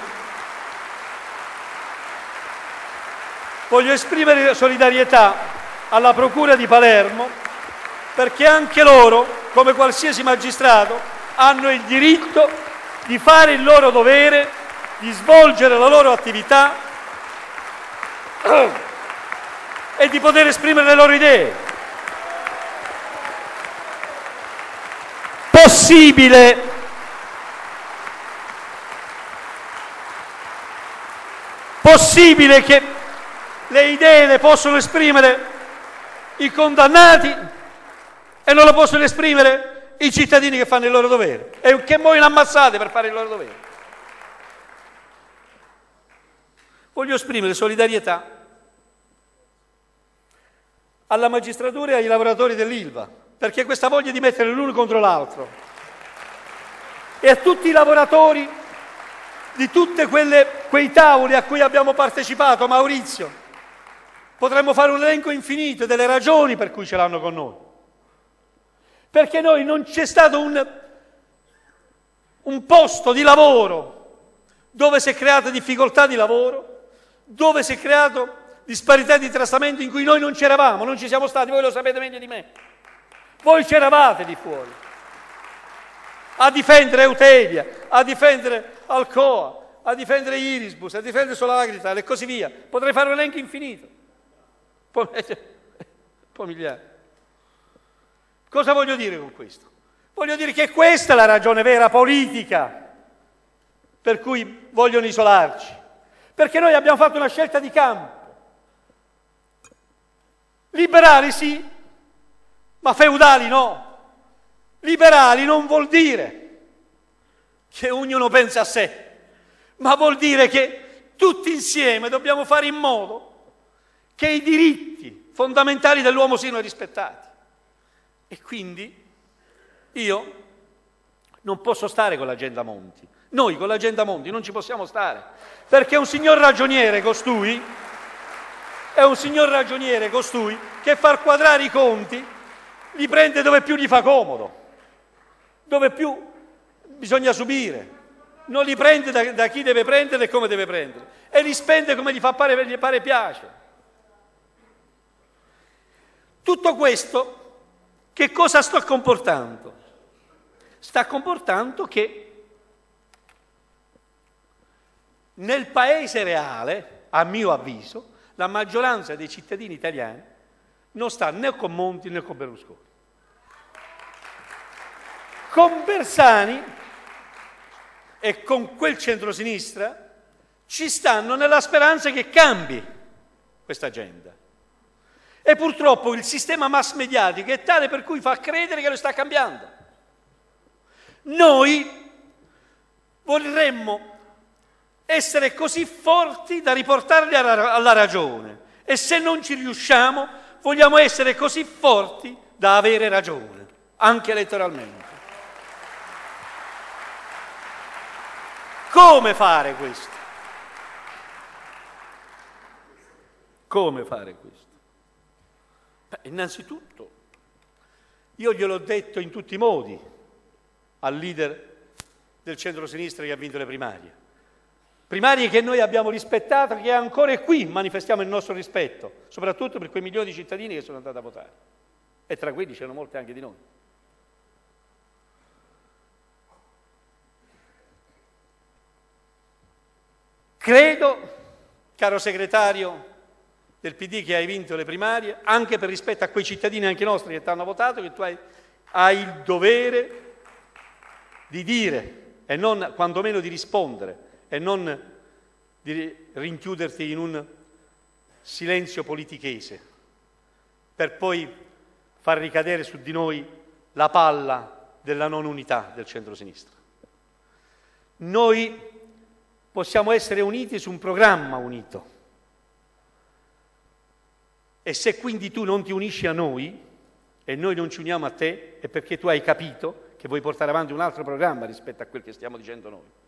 voglio esprimere solidarietà alla Procura di Palermo, perché anche loro, come qualsiasi magistrato, hanno il diritto di fare il loro dovere, di svolgere la loro attività e di poter esprimere le loro idee. Possibile che le idee le possono esprimere i condannati e non le possono esprimere i cittadini che fanno il loro dovere e che muoiono ammazzati per fare il loro dovere. Voglio esprimere solidarietà alla magistratura e ai lavoratori dell'Ilva, perché questa voglia di mettere l'uno contro l'altro, e a tutti i lavoratori di tutti quei tavoli a cui abbiamo partecipato, Maurizio. Potremmo fare un elenco infinito delle ragioni per cui ce l'hanno con noi. Perché noi non c'è stato un posto di lavoro dove si è creata difficoltà di lavoro, dove si è creato disparità di trattamento in cui noi non c'eravamo, non ci siamo stati, voi lo sapete meglio di me. Voi c'eravate di fuori a difendere Eutelia, a difendere Alcoa, a difendere Irisbus, a difendere Solagrital e così via. Potrei fare un elenco infinito. Pomigliare. Cosa voglio dire con questo? Voglio dire che questa è la ragione vera politica per cui vogliono isolarci, perché noi abbiamo fatto una scelta di campo. Liberali sì, ma feudali no. Liberali non vuol dire che ognuno pensa a sé, ma vuol dire che tutti insieme dobbiamo fare in modo che i diritti fondamentali dell'uomo siano rispettati. E quindi io non posso stare con l'agenda Monti. Noi con l'agenda Monti non ci possiamo stare, perché è un signor ragioniere costui, che far quadrare i conti li prende dove più gli fa comodo, dove più bisogna subire. Non li prende da chi deve prendere e come deve prendere, e li spende come gli pare e piace. Tutto questo che cosa sta comportando? Sta comportando che nel paese reale, a mio avviso, la maggioranza dei cittadini italiani non sta né con Monti né con Berlusconi. Con Bersani e con quel centrosinistra ci stanno nella speranza che cambi questa agenda. E purtroppo il sistema mass mediatico è tale per cui fa credere che lo sta cambiando. Noi vorremmo essere così forti da riportarli alla ragione e se non ci riusciamo vogliamo essere così forti da avere ragione, anche elettoralmente. Come fare questo? Come fare questo? Beh, innanzitutto, io gliel'ho detto in tutti i modi al leader del centro-sinistra che ha vinto le primarie. Primarie che noi abbiamo rispettato, che ancora qui manifestiamo il nostro rispetto, soprattutto per quei milioni di cittadini che sono andati a votare. E tra quelli c'erano molti anche di noi. Credo, caro segretario del PD che hai vinto le primarie, anche per rispetto a quei cittadini anche nostri che ti hanno votato, che tu hai il dovere di dire e non quantomeno di rispondere e non di rinchiuderti in un silenzio politichese per poi far ricadere su di noi la palla della non unità del centro-sinistra. Noi possiamo essere uniti su un programma unito e se quindi tu non ti unisci a noi e noi non ci uniamo a te è perché tu hai capito che vuoi portare avanti un altro programma rispetto a quel che stiamo dicendo noi.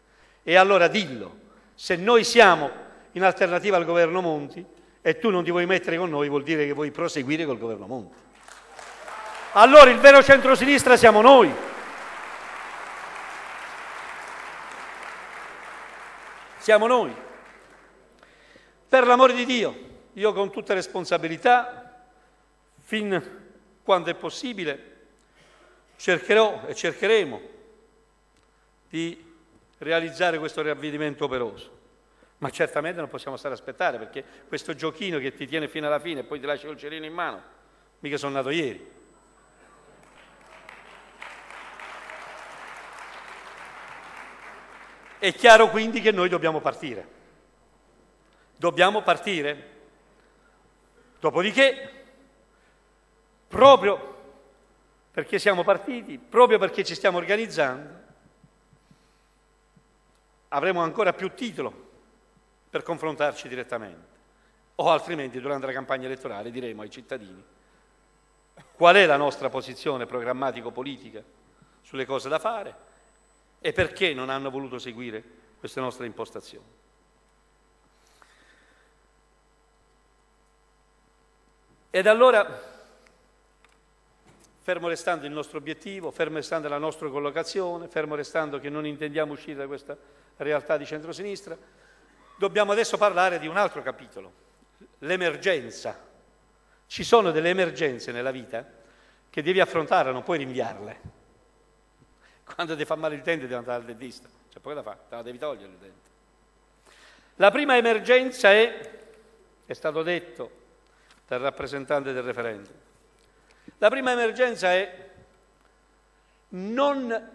E allora dillo, se noi siamo in alternativa al governo Monti e tu non ti vuoi mettere con noi vuol dire che vuoi proseguire col governo Monti. Allora il vero centrosinistra siamo noi. Siamo noi. Per l'amore di Dio, io con tutta responsabilità, fin quando è possibile, cercherò e cercheremo di realizzare questo ravvedimento operoso. Ma certamente non possiamo stare a aspettare, perché questo giochino che ti tiene fino alla fine e poi ti lascia col cerino in mano, mica sono nato ieri. È chiaro quindi che noi dobbiamo partire. Dobbiamo partire. Dopodiché, proprio perché siamo partiti, proprio perché ci stiamo organizzando, avremo ancora più titolo per confrontarci direttamente. O altrimenti durante la campagna elettorale diremo ai cittadini qual è la nostra posizione programmatico-politica sulle cose da fare e perché non hanno voluto seguire queste nostre impostazioni. Ed allora, fermo restando il nostro obiettivo, fermo restando la nostra collocazione, fermo restando che non intendiamo uscire da questa realtà di centrosinistra, dobbiamo adesso parlare di un altro capitolo, l'emergenza. Ci sono delle emergenze nella vita che devi affrontare, non puoi rinviarle. Quando ti fa male il dente devi andare al dentista, c'è poco da fare, te la devi togliere il dente. La prima emergenza è stato detto dal rappresentante del referendum, la prima emergenza è non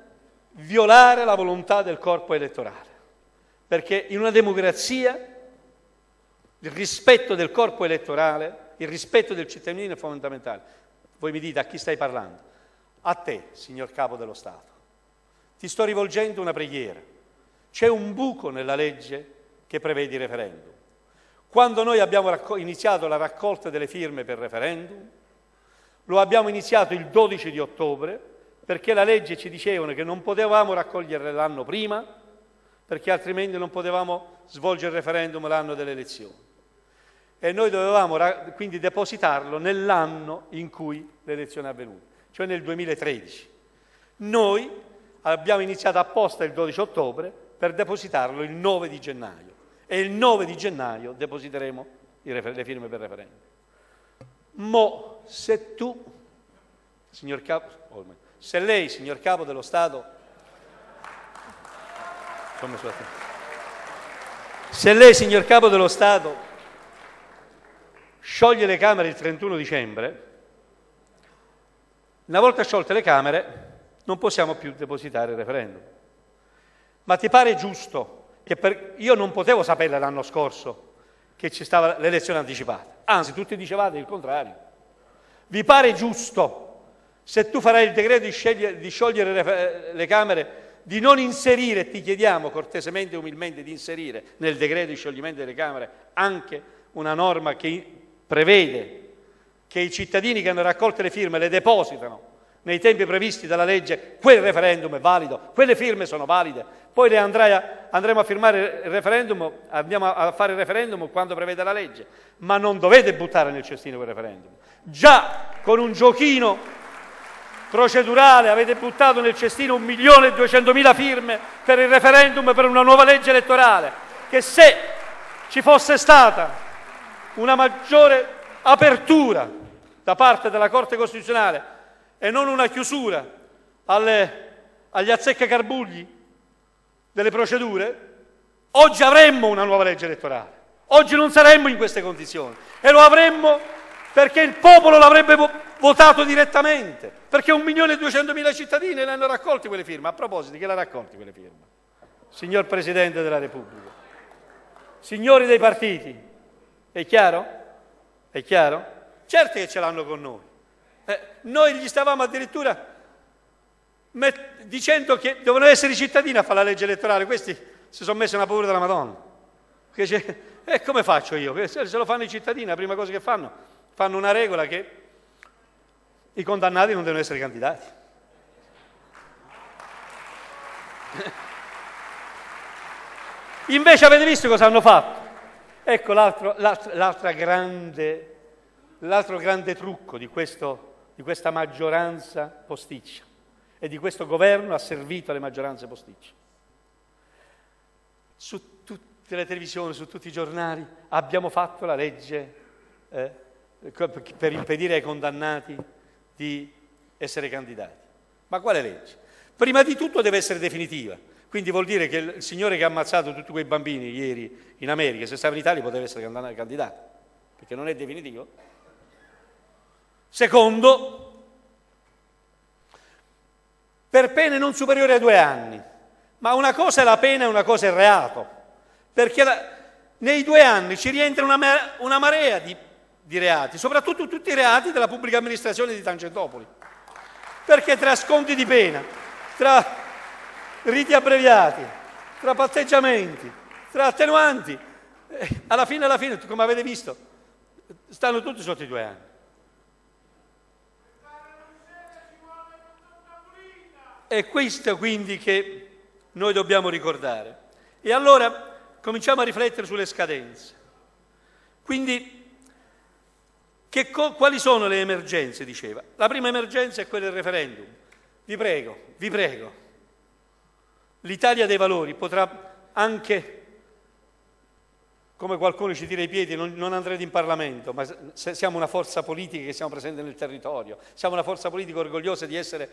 violare la volontà del corpo elettorale, perché in una democrazia il rispetto del corpo elettorale, il rispetto del cittadino è fondamentale. Voi mi dite a chi stai parlando? A te, signor Capo dello Stato. Ti sto rivolgendo una preghiera. C'è un buco nella legge che prevede il referendum. Quando noi abbiamo iniziato la raccolta delle firme per referendum, lo abbiamo iniziato il 12 di ottobre, perché la legge ci dicevano che non potevamo raccoglierle l'anno prima, perché altrimenti non potevamo svolgere il referendum l'anno delle elezioni. E noi dovevamo quindi depositarlo nell'anno in cui l'elezione è avvenuta, cioè nel 2013. Noi abbiamo iniziato apposta il 12 ottobre per depositarlo il 9 di gennaio e il 9 di gennaio depositeremo le firme per referendum. Mo se tu, signor Capo, se lei, signor Capo dello Stato, se lei, signor Capo dello Stato, scioglie le Camere il 31 dicembre, una volta sciolte le Camere non possiamo più depositare il referendum. Ma ti pare giusto che io non potevo sapere l'anno scorso che ci stava l'elezione anticipata, anzi tutti dicevate il contrario. Vi pare giusto, se tu farai il decreto di sciogliere le Camere, di non inserire, e ti chiediamo cortesemente e umilmente di inserire nel decreto di scioglimento delle Camere anche una norma che prevede che i cittadini che hanno raccolto le firme le depositano nei tempi previsti dalla legge, quel referendum è valido, quelle firme sono valide, poi le andremo a firmare il referendum, andiamo a fare il referendum quando prevede la legge, ma non dovete buttare nel cestino quel referendum. Già con un giochino procedurale avete buttato nel cestino 1.200.000 firme per il referendum per una nuova legge elettorale, che se ci fosse stata una maggiore apertura da parte della Corte Costituzionale e non una chiusura agli azzeccagarbugli delle procedure, oggi avremmo una nuova legge elettorale. Oggi non saremmo in queste condizioni e lo avremmo perché il popolo l'avrebbe votato direttamente, perché 1.200.000 cittadini le hanno raccolte quelle firme. A proposito, chi le ha raccolte quelle firme? Signor Presidente della Repubblica, signori dei partiti, è chiaro? È chiaro? Certo che ce l'hanno con noi. Noi gli stavamo addirittura dicendo che devono essere i cittadini a fare la legge elettorale, questi si sono messi una paura della Madonna. E come faccio io? Se lo fanno i cittadini, la prima cosa che fanno una regola che i condannati non devono essere candidati. Invece avete visto cosa hanno fatto? Ecco l'altro grande trucco di questa maggioranza posticcia e di questo governo asservito alle maggioranze posticce. Su tutte le televisioni, su tutti i giornali abbiamo fatto la legge per impedire ai condannati di essere candidati. Ma quale legge? Prima di tutto deve essere definitiva, quindi vuol dire che il signore che ha ammazzato tutti quei bambini ieri in America, se stava in Italia poteva essere candidato, perché non è definitivo. Secondo, per pene non superiori a 2 anni, ma una cosa è la pena e una cosa è il reato, perché nei 2 anni ci rientra una marea di reati, soprattutto tutti i reati della pubblica amministrazione di Tangentopoli, perché tra sconti di pena, tra riti abbreviati, tra patteggiamenti, tra attenuanti, alla fine, come avete visto, stanno tutti sotto i 2 anni. È questo quindi che noi dobbiamo ricordare. E allora cominciamo a riflettere sulle scadenze. Quindi, quali sono le emergenze, diceva? La prima emergenza è quella del referendum. Vi prego, l'Italia dei Valori potrà anche, come qualcuno ci tira i piedi, non andrete in Parlamento, ma siamo una forza politica che siamo presenti nel territorio, siamo una forza politica orgogliosa di essere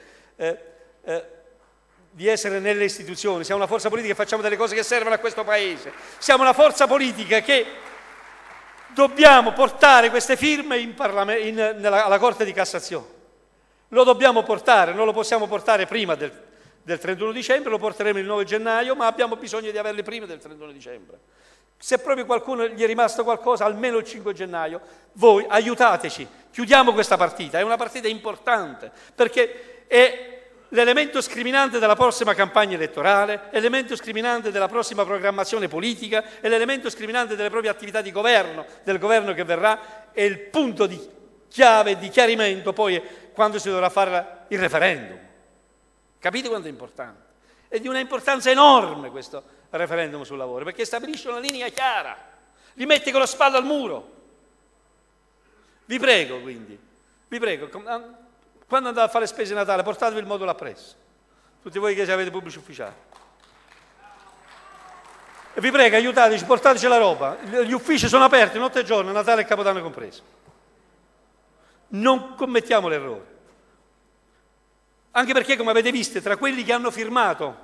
nelle istituzioni, siamo una forza politica che facciamo delle cose che servono a questo Paese, siamo una forza politica che dobbiamo portare queste firme alla Corte di Cassazione. Lo dobbiamo portare, non lo possiamo portare prima del 31 dicembre, lo porteremo il 9 gennaio, ma abbiamo bisogno di averle prima del 31 dicembre. Se proprio qualcuno gli è rimasto qualcosa, almeno il 5 gennaio, voi aiutateci, chiudiamo questa partita, è una partita importante, perché è l'elemento scriminante della prossima campagna elettorale, l'elemento scriminante della prossima programmazione politica, è l'elemento scriminante delle proprie attività di governo, del governo che verrà, è il punto di chiave, di chiarimento poi quando si dovrà fare il referendum. Capite quanto è importante? È di una importanza enorme questo referendum sul lavoro, perché stabilisce una linea chiara, li mette con la spalla al muro. Vi prego quindi, quando andate a fare le spese di Natale portatevi il modulo appresso, tutti voi che avete pubblici ufficiali. E vi prego, aiutateci, portateci la roba, gli uffici sono aperti notte e giorno, Natale e Capodanno compreso. Non commettiamo l'errore. Anche perché, come avete visto, tra quelli che hanno firmato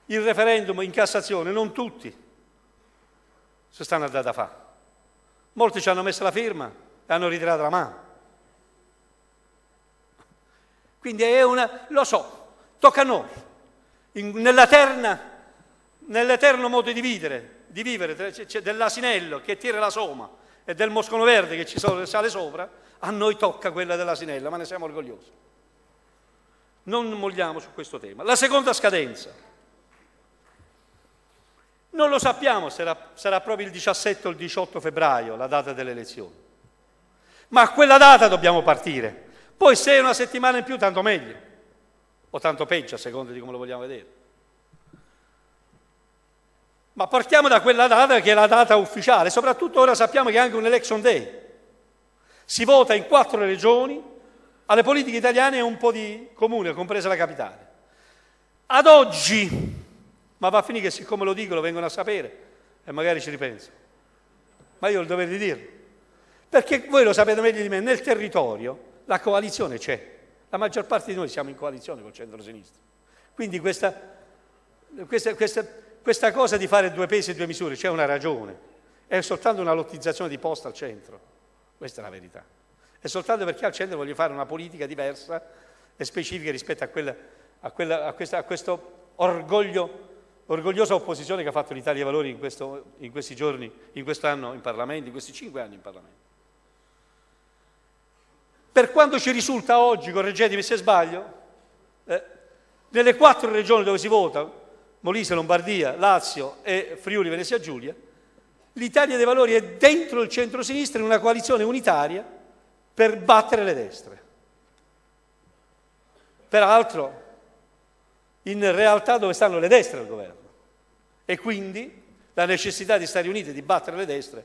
il referendum in Cassazione, non tutti si stanno a dare da fare. Molti ci hanno messo la firma e hanno ritirato la mano. Quindi lo so, tocca a noi, nella terna nell'eterno modo di vivere dell'asinello che tira la soma e del moscono verde che ci sale sopra, a noi tocca quella dell'asinello, ma ne siamo orgogliosi. Non molliamo su questo tema. La seconda scadenza. Non lo sappiamo se sarà proprio il 17 o il 18 febbraio la data delle elezioni, ma a quella data dobbiamo partire. Poi se è una settimana in più tanto meglio, o tanto peggio a seconda di come lo vogliamo vedere. Ma partiamo da quella data che è la data ufficiale, soprattutto ora sappiamo che è anche un election day. Si vota in 4 regioni, alle politiche italiane e un po' di comune, compresa la capitale. Ad oggi, ma va a finire che siccome lo dico lo vengono a sapere e magari ci ripenso, ma io ho il dovere di dirlo, perché voi lo sapete meglio di me, nel territorio la coalizione c'è, la maggior parte di noi siamo in coalizione col centro-sinistra, quindi questa cosa di fare 2 pesi e 2 misure c'è una ragione, è soltanto una lottizzazione di posta al centro, questa è la verità, è soltanto perché al centro voglio fare una politica diversa e specifica rispetto a questo orgogliosa opposizione che ha fatto l'Italia dei Valori in questi giorni, in quest'anno in Parlamento, in questi 5 anni in Parlamento. Per quanto ci risulta oggi, correggetemi se sbaglio, nelle 4 regioni dove si vota, Molise, Lombardia, Lazio e Friuli Venezia Giulia, l'Italia dei Valori è dentro il centro-sinistra in una coalizione unitaria per battere le destre. Peraltro, in realtà dove stanno le destre al governo. E quindi la necessità di stare uniti e di battere le destre,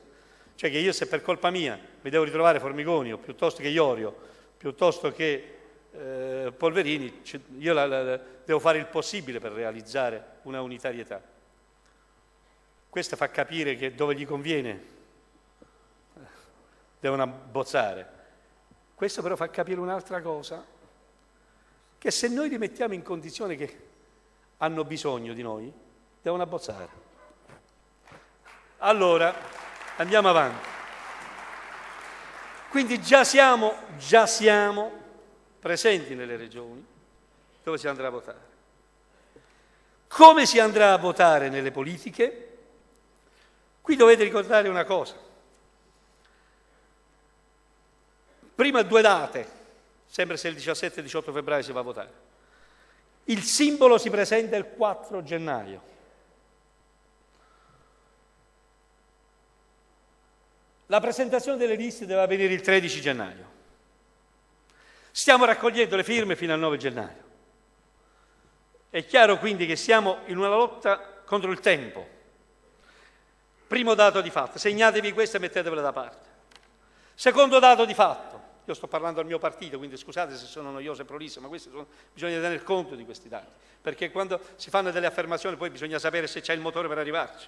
cioè che io se per colpa mia mi devo ritrovare Formigoni o piuttosto che Iorio, piuttosto che Polverini, io devo fare il possibile per realizzare una unitarietà. Questo fa capire che dove gli conviene devono abbozzare. Questo però fa capire un'altra cosa, che se noi li mettiamo in condizione che hanno bisogno di noi, devono abbozzare. Allora, andiamo avanti. Quindi già siamo presenti nelle regioni dove si andrà a votare. Come si andrà a votare nelle politiche? Qui dovete ricordare una cosa. Prima 2 date, sempre se il 17 e il 18 febbraio si va a votare. Il simbolo si presenta il 4 gennaio. La presentazione delle liste deve avvenire il 13 gennaio. Stiamo raccogliendo le firme fino al 9 gennaio. È chiaro quindi che siamo in una lotta contro il tempo. Primo dato di fatto, segnatevi questo e mettetevelo da parte. Secondo dato di fatto, io sto parlando al mio partito, quindi scusate se sono noioso e prolisso, ma bisogna tener conto di questi dati, perché quando si fanno delle affermazioni poi bisogna sapere se c'è il motore per arrivarci.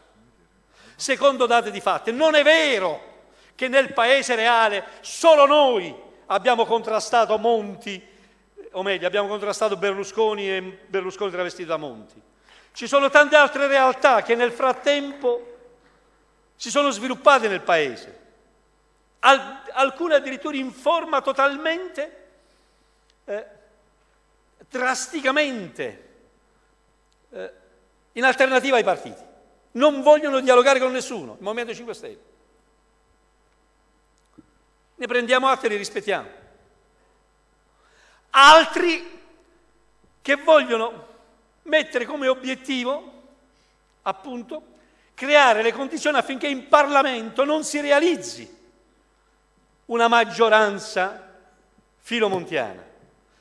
Secondo dato di fatto, non è vero che nel paese reale solo noi abbiamo contrastato Monti, o meglio, abbiamo contrastato Berlusconi e Berlusconi travestito da Monti. Ci sono tante altre realtà che nel frattempo si sono sviluppate nel paese, alcune addirittura in forma totalmente, drasticamente, in alternativa ai partiti. Non vogliono dialogare con nessuno, il Movimento 5 Stelle. Ne prendiamo atto e li rispettiamo. Altri che vogliono mettere come obiettivo, appunto, creare le condizioni affinché in Parlamento non si realizzi una maggioranza filomontiana,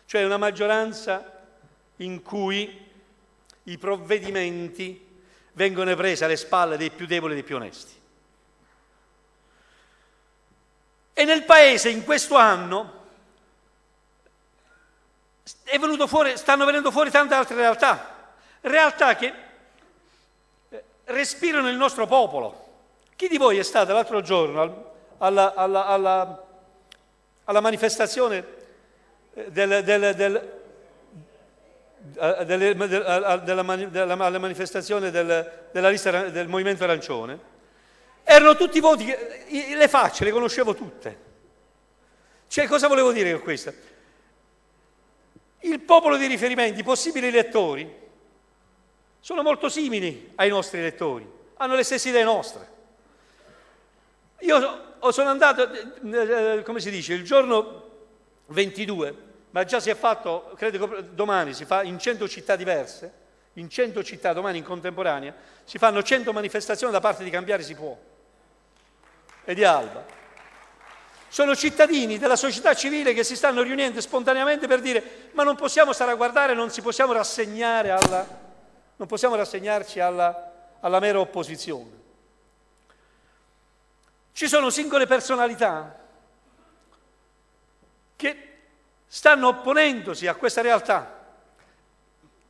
cioè una maggioranza in cui i provvedimenti vengono presi alle spalle dei più deboli e dei più onesti. E nel Paese in questo anno stanno venendo fuori tante altre realtà che respirano il nostro popolo. Chi di voi è stato l'altro giorno alla manifestazione alla manifestazione della lista del Movimento Arancione? Erano tutti voti, le facce le conoscevo tutte. Cioè, cosa volevo dire con questo? Il popolo di riferimento, i possibili elettori, sono molto simili ai nostri elettori, hanno le stesse idee nostre. Io sono andato, come si dice, il giorno 22, ma già si è fatto, credo che domani si fa in 100 città diverse, in 100 città domani in contemporanea, si fanno 100 manifestazioni da parte di Cambiare si può e di Alba. Sono cittadini della società civile che si stanno riunendo spontaneamente per dire ma non possiamo stare a guardare, non possiamo rassegnarci alla mera opposizione. Ci sono singole personalità che stanno opponendosi a questa realtà.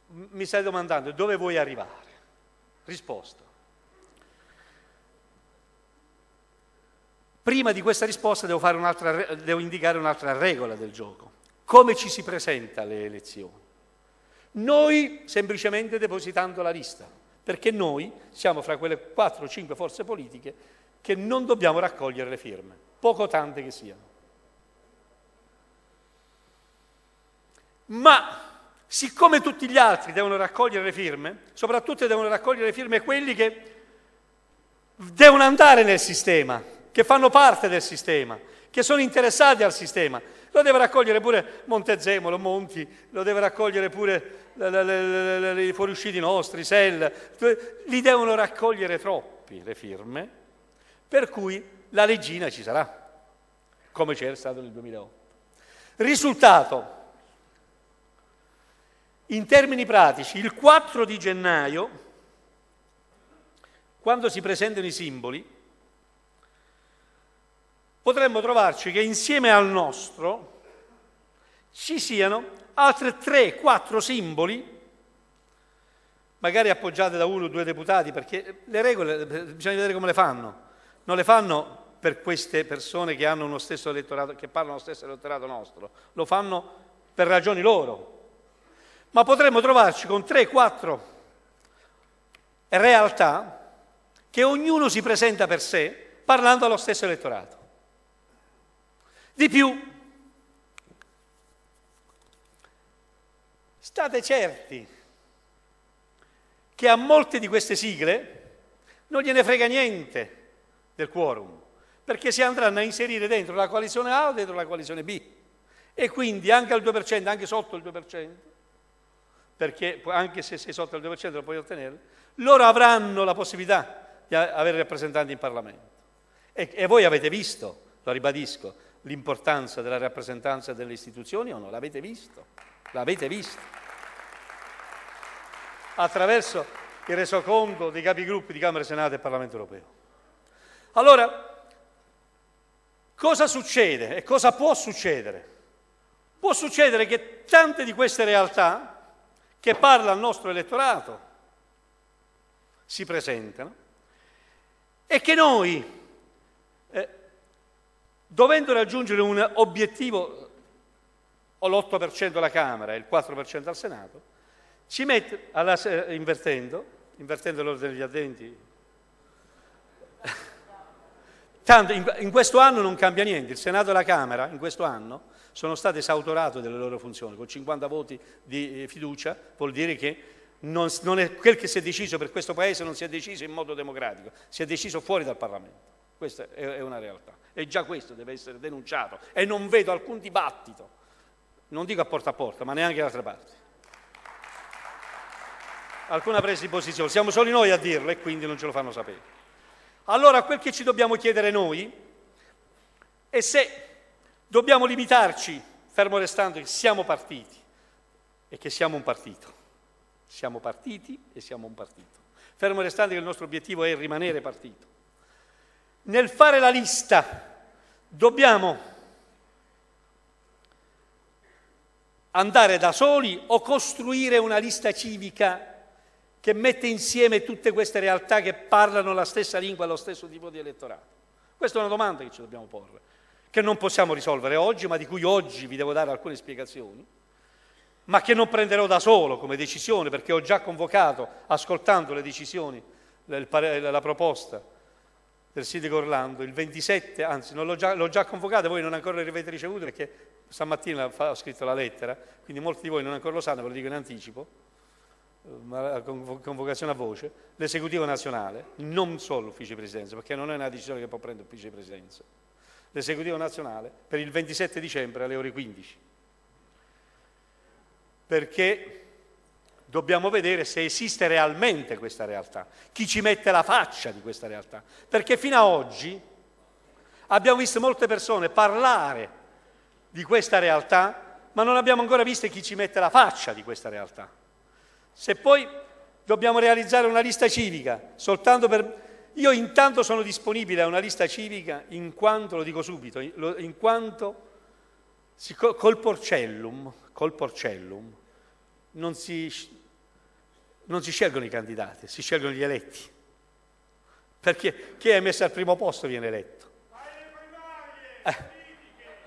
Mi stai domandando dove vuoi arrivare? Risposta. Prima di questa risposta devo indicare un'altra regola del gioco. Come ci si presenta alle elezioni? Noi semplicemente depositando la lista, perché noi siamo fra quelle 4 o 5 forze politiche che non dobbiamo raccogliere le firme, poco tante che siano. Ma siccome tutti gli altri devono raccogliere le firme, soprattutto devono raccogliere le firme quelli che devono andare nel sistema, che fanno parte del sistema, che sono interessati al sistema. Lo deve raccogliere pure Montezemolo, Monti, lo deve raccogliere pure i fuoriusciti nostri, Sell, li devono raccogliere troppi le firme, per cui la leggina ci sarà, come c'era stato nel 2008. Risultato, in termini pratici, il 4 di gennaio, quando si presentano i simboli, potremmo trovarci che insieme al nostro ci siano altri 3-4 simboli, magari appoggiati da 1 o 2 deputati, perché le regole bisogna vedere come le fanno. Non le fanno per queste persone che hanno uno stesso elettorato, che parlano lo stesso elettorato nostro, lo fanno per ragioni loro. Ma potremmo trovarci con 3-4 realtà che ognuno si presenta per sé parlando allo stesso elettorato. Di più, state certi che a molte di queste sigle non gliene frega niente del quorum, perché si andranno a inserire dentro la coalizione A o dentro la coalizione B, e quindi anche al 2%, anche sotto il 2%, perché anche se sei sotto il 2% lo puoi ottenere, loro avranno la possibilità di avere rappresentanti in Parlamento. E voi avete visto, lo ribadisco, l'importanza della rappresentanza delle istituzioni o no? L'avete visto? L'avete visto? Attraverso il resoconto dei capigruppi di Camera, Senato e Parlamento europeo. Allora, cosa succede e cosa può succedere? Può succedere che tante di queste realtà che parla al nostro elettorato si presentano e che noi, dovendo raggiungere un obiettivo, o l'8% alla Camera e il 4% al Senato, ci mette, invertendo l'ordine degli addendi, tanto in questo anno non cambia niente, il Senato e la Camera in questo anno sono state esautorate delle loro funzioni, con 50 voti di fiducia, vuol dire che non è quel che si è deciso per questo Paese, non si è deciso in modo democratico, si è deciso fuori dal Parlamento. Questa è una realtà e già questo deve essere denunciato e non vedo alcun dibattito, non dico a porta, ma neanche da altre parti. Alcuna presa di posizione, siamo soli noi a dirlo e quindi non ce lo fanno sapere. Allora quel che ci dobbiamo chiedere noi è se dobbiamo limitarci, fermo restando che siamo partiti e che siamo un partito. Siamo partiti e siamo un partito. Fermo restando che il nostro obiettivo è rimanere partito. Nel fare la lista dobbiamo andare da soli o costruire una lista civica che mette insieme tutte queste realtà che parlano la stessa lingua e lo stesso tipo di elettorato? Questa è una domanda che ci dobbiamo porre, che non possiamo risolvere oggi, ma di cui oggi vi devo dare alcune spiegazioni, ma che non prenderò da solo come decisione, perché ho già convocato, ascoltando le decisioni, la proposta del sindaco Orlando, il 27, anzi l'ho già convocata, voi non ancora le avete ricevute perché stamattina ho scritto la lettera, quindi molti di voi non ancora lo sanno, ve lo dico in anticipo. convocazione a voce, l'esecutivo nazionale, non solo l'ufficio di presidenza, perché non è una decisione che può prendere l'ufficio di presidenza, l'esecutivo nazionale per il 27 dicembre alle ore 15, perché dobbiamo vedere se esiste realmente questa realtà, chi ci mette la faccia di questa realtà, perché fino ad oggi abbiamo visto molte persone parlare di questa realtà, ma non abbiamo ancora visto chi ci mette la faccia di questa realtà. Se poi dobbiamo realizzare una lista civica soltanto per... Io intanto sono disponibile a una lista civica in quanto, lo dico subito, in quanto col porcellum non si scelgono i candidati, si scelgono gli eletti. Perché chi è messo al primo posto viene eletto.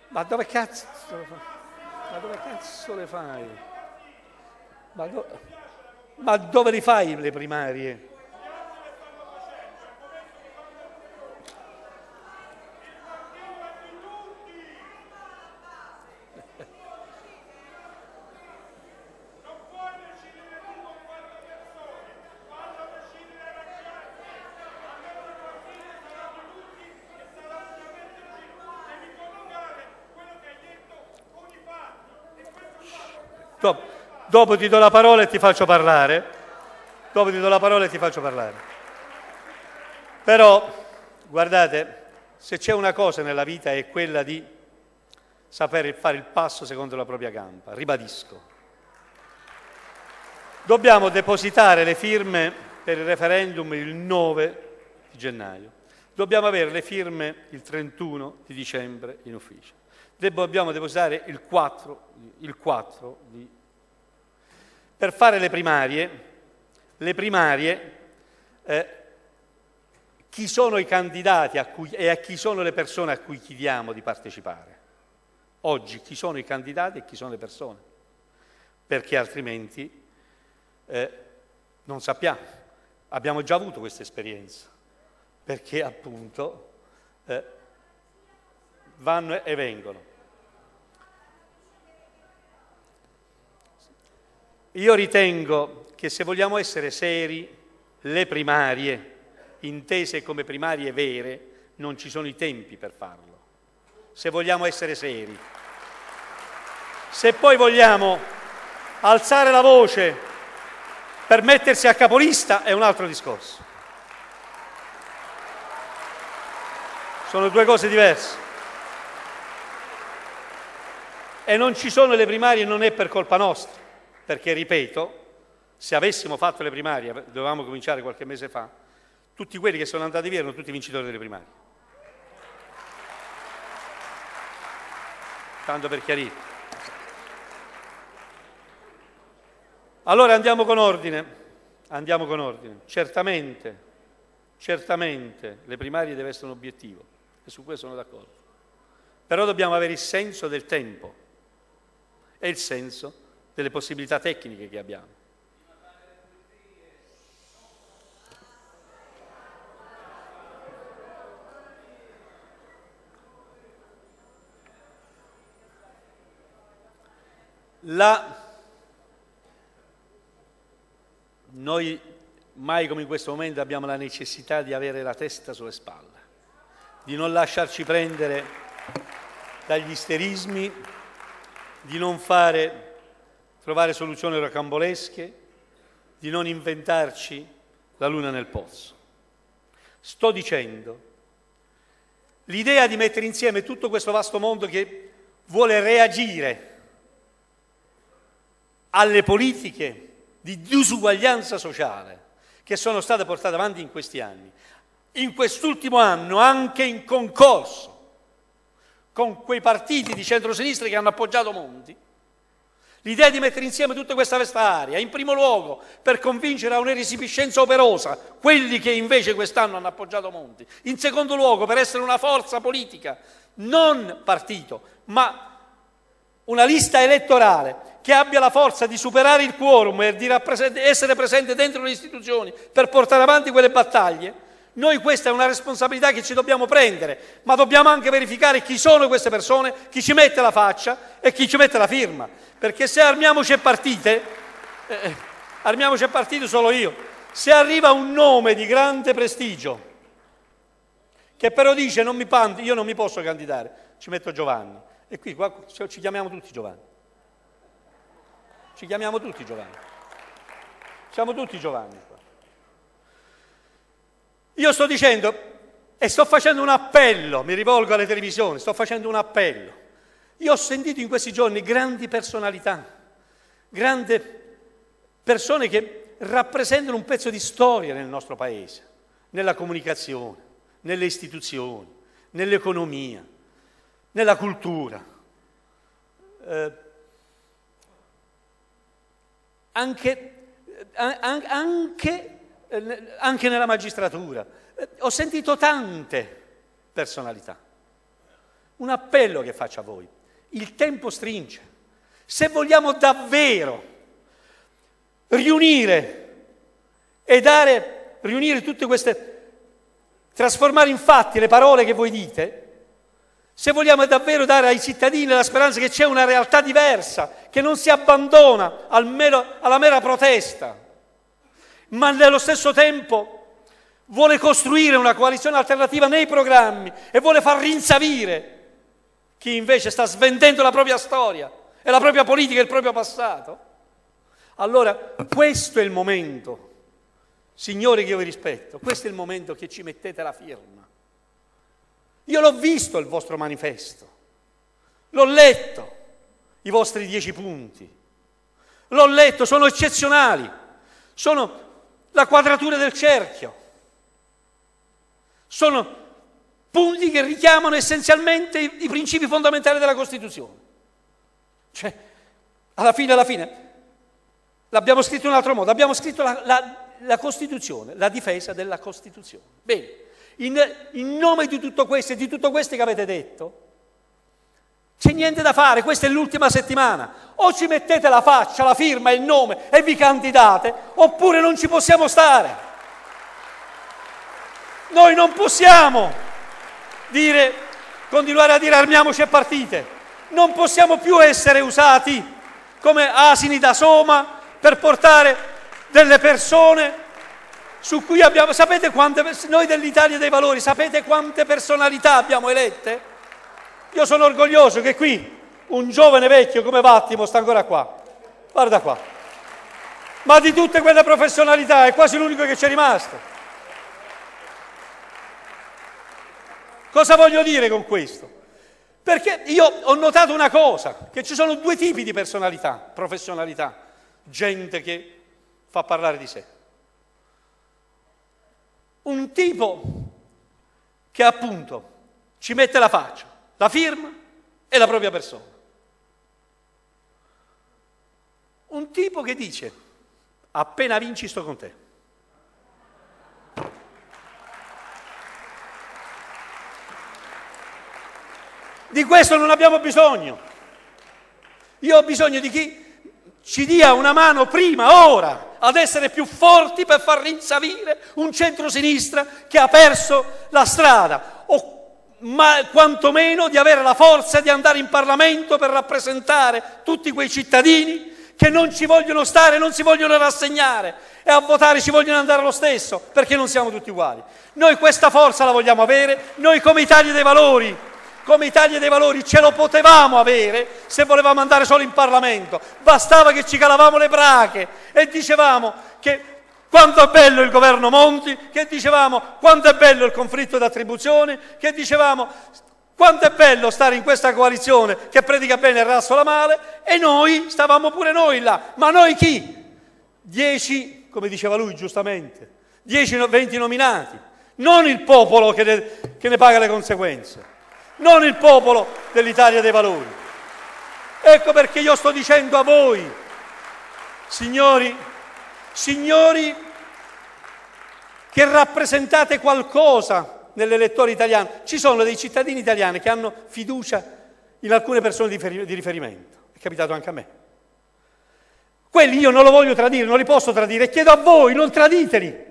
Ma dove cazzo le fai? Ma dove li fai le primarie? Dopo ti do la parola e ti faccio parlare. Però, guardate, se c'è una cosa nella vita è quella di saper fare il passo secondo la propria gamba. Ribadisco. Dobbiamo depositare le firme per il referendum il 9 di gennaio. Dobbiamo avere le firme il 31 di dicembre in ufficio. Dobbiamo depositare il 4 di... Per fare le primarie, chi sono i candidati e a chi sono le persone a cui chiediamo di partecipare? Oggi chi sono i candidati e chi sono le persone? Perché altrimenti non sappiamo. Abbiamo già avuto questa esperienza, perché appunto vanno e vengono. Io ritengo che se vogliamo essere seri, le primarie, intese come primarie vere, non ci sono i tempi per farlo. Se vogliamo essere seri. Se poi vogliamo alzare la voce per mettersi a capolista è un altro discorso. Sono due cose diverse. E non ci sono le primarie non è per colpa nostra. Perché, ripeto, se avessimo fatto le primarie, dovevamo cominciare qualche mese fa, tutti quelli che sono andati via erano tutti vincitori delle primarie. Tanto per chiarire. Allora andiamo con ordine. Certamente le primarie deve essere un obiettivo, e su questo sono d'accordo. Però dobbiamo avere il senso del tempo e il senso delle possibilità tecniche che abbiamo. Noi mai come in questo momento abbiamo la necessità di avere la testa sulle spalle, di non lasciarci prendere dagli isterismi, di non trovare soluzioni rocambolesche, di non inventarci la luna nel pozzo. Sto dicendo, l'idea di mettere insieme tutto questo vasto mondo che vuole reagire alle politiche di disuguaglianza sociale che sono state portate avanti in questi anni, in quest'ultimo anno anche in concorso con quei partiti di centrosinistra che hanno appoggiato Monti, l'idea di mettere insieme tutta questa vasta area, in primo luogo per convincere a un'eresipiscenza operosa quelli che invece quest'anno hanno appoggiato Monti, in secondo luogo per essere una forza politica, non partito, ma una lista elettorale che abbia la forza di superare il quorum e di essere presente dentro le istituzioni per portare avanti quelle battaglie. Noi questa è una responsabilità che ci dobbiamo prendere, ma dobbiamo anche verificare chi sono queste persone, chi ci mette la faccia e chi ci mette la firma. Perché se armiamoci e partite, Armiamoci è partito solo io. Se arriva un nome di grande prestigio, che però dice io non mi posso candidare, ci metto Giovanni. E qui qua, ci chiamiamo tutti Giovanni. Ci chiamiamo tutti Giovanni. Siamo tutti Giovanni qua. Io sto dicendo e sto facendo un appello, mi rivolgo alle televisioni, sto facendo un appello. Io ho sentito in questi giorni grandi personalità, grandi persone che rappresentano un pezzo di storia nel nostro paese, nella comunicazione, nelle istituzioni, nell'economia, nella cultura, anche nella magistratura. Ho sentito tante personalità. Un appello che faccio a voi. Il tempo stringe. Se vogliamo davvero riunire tutte queste, trasformare in fatti le parole che voi dite, se vogliamo davvero dare ai cittadini la speranza che c'è una realtà diversa, che non si abbandona alla mera protesta, ma nello stesso tempo vuole costruire una coalizione alternativa nei programmi e vuole far rinsavire chi invece sta svendendo la propria storia e la propria politica e il proprio passato, allora questo è il momento, signori che io vi rispetto, questo è il momento che ci mettete la firma. Io l'ho visto il vostro manifesto, l'ho letto, i vostri 10 punti, l'ho letto, sono eccezionali, sono la quadratura del cerchio, sono punti che richiamano essenzialmente i principi fondamentali della Costituzione. Cioè, alla fine, l'abbiamo scritto in un altro modo, abbiamo scritto la Costituzione, la difesa della Costituzione. Bene, in nome di tutto questo e di tutto questo che avete detto, c'è niente da fare, questa è l'ultima settimana. O ci mettete la faccia, la firma, il nome e vi candidate, oppure non ci possiamo stare. Noi non possiamo continuare a dire armiamoci e partite. Non possiamo più essere usati come asini da soma per portare delle persone su cui abbiamo... Sapete noi dell'Italia dei Valori, sapete quante personalità abbiamo elette? Io sono orgoglioso che qui un giovane vecchio come Vattimo sta ancora qua. Guarda qua. Ma di tutte quelle professionalità è quasi l'unico che c'è rimasto. Cosa voglio dire con questo? Perché io ho notato una cosa, che ci sono 2 tipi di personalità, professionalità, gente che fa parlare di sé. Un tipo che appunto ci mette la faccia, la firma e la propria persona. Un tipo che dice, appena vinci sto con te. Di questo non abbiamo bisogno. Io ho bisogno di chi ci dia una mano prima, ora, ad essere più forti per far rinsavire un centrosinistra che ha perso la strada, ma quantomeno di avere la forza di andare in Parlamento per rappresentare tutti quei cittadini che non ci vogliono stare, non si vogliono rassegnare e a votare ci vogliono andare lo stesso, perché non siamo tutti uguali. Noi questa forza la vogliamo avere, noi come Italia dei Valori ce lo potevamo avere se volevamo andare solo in Parlamento, bastava che ci calavamo le brache e dicevamo che quanto è bello il governo Monti, che dicevamo quanto è bello il conflitto di attribuzione, che dicevamo quanto è bello stare in questa coalizione che predica bene e razzola male, e noi stavamo pure noi là. Ma noi chi? 10, come diceva lui giustamente, 10-20 nominati, non il popolo che ne paga le conseguenze. Non il popolo dell'Italia dei Valori. Ecco perché io sto dicendo a voi, signori che rappresentate qualcosa nell'elettore italiano, ci sono dei cittadini italiani che hanno fiducia in alcune persone di riferimento, è capitato anche a me. Quelli io non lo voglio tradire, non li posso tradire, e chiedo a voi, non traditeli,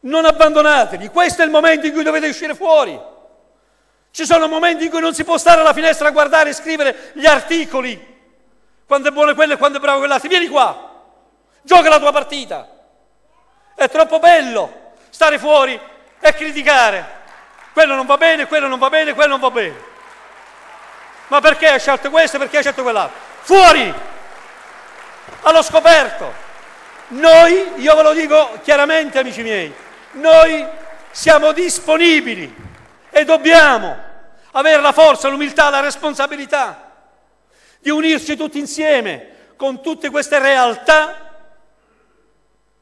non abbandonateli, questo è il momento in cui dovete uscire fuori. Ci sono momenti in cui non si può stare alla finestra a guardare e scrivere gli articoli, quando è buono quello e quando è bravo quell'altro. Vieni qua Gioca la tua partita. È troppo bello stare fuori e criticare. Quello non va bene, quello non va bene, quello non va bene. Ma perché hai scelto questo e perché hai scelto quell'altro? Fuori! Allo scoperto! Noi, io ve lo dico chiaramente, amici miei, noi siamo disponibili e dobbiamo avere la forza, l'umiltà, la responsabilità di unirci tutti insieme con tutte queste realtà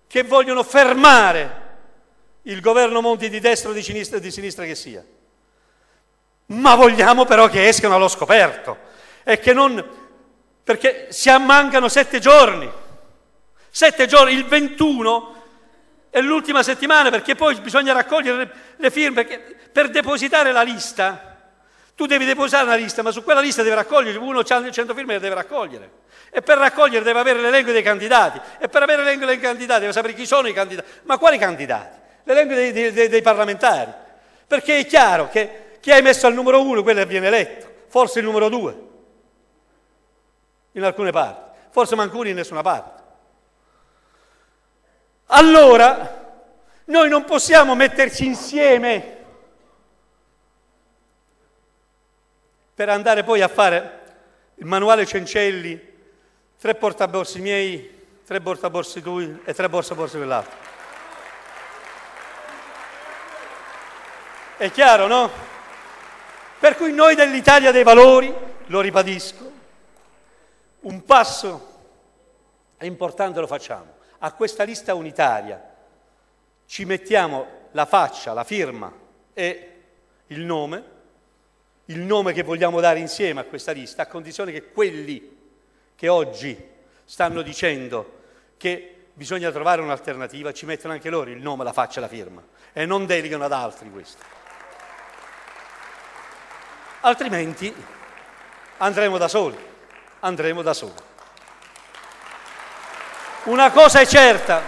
che vogliono fermare il governo Monti di destra o di sinistra che sia. Ma vogliamo però che escano allo scoperto e che non... perché mancano 7 giorni. 7 giorni, il 21 è l'ultima settimana, perché poi bisogna raccogliere le firme per depositare la lista. Tu devi depositare una lista, ma su quella lista deve raccogliere, uno ha 100 firme le deve raccogliere. E per raccogliere deve avere l'elenco dei candidati. E per avere l'elenco dei candidati deve sapere chi sono i candidati. Ma quali candidati? L'elenco dei parlamentari. Perché è chiaro che chi hai messo al numero 1, quello viene eletto. Forse il numero 2. In alcune parti. Forse manco uno in nessuna parte. Allora, noi non possiamo metterci insieme per andare poi a fare il manuale Cencelli, 3 portaborsi miei, 3 portaborsi tui e 3 portaborsi quell'altro. È chiaro, no? Per cui noi dell'Italia dei Valori, lo ribadisco, un passo importante lo facciamo. A questa lista unitaria ci mettiamo la faccia, la firma e il nome che vogliamo dare insieme a questa lista, a condizione che quelli che oggi stanno dicendo che bisogna trovare un'alternativa ci mettano anche loro il nome, la faccia e la firma e non delegano ad altri questo. Altrimenti andremo da soli. Una cosa è certa,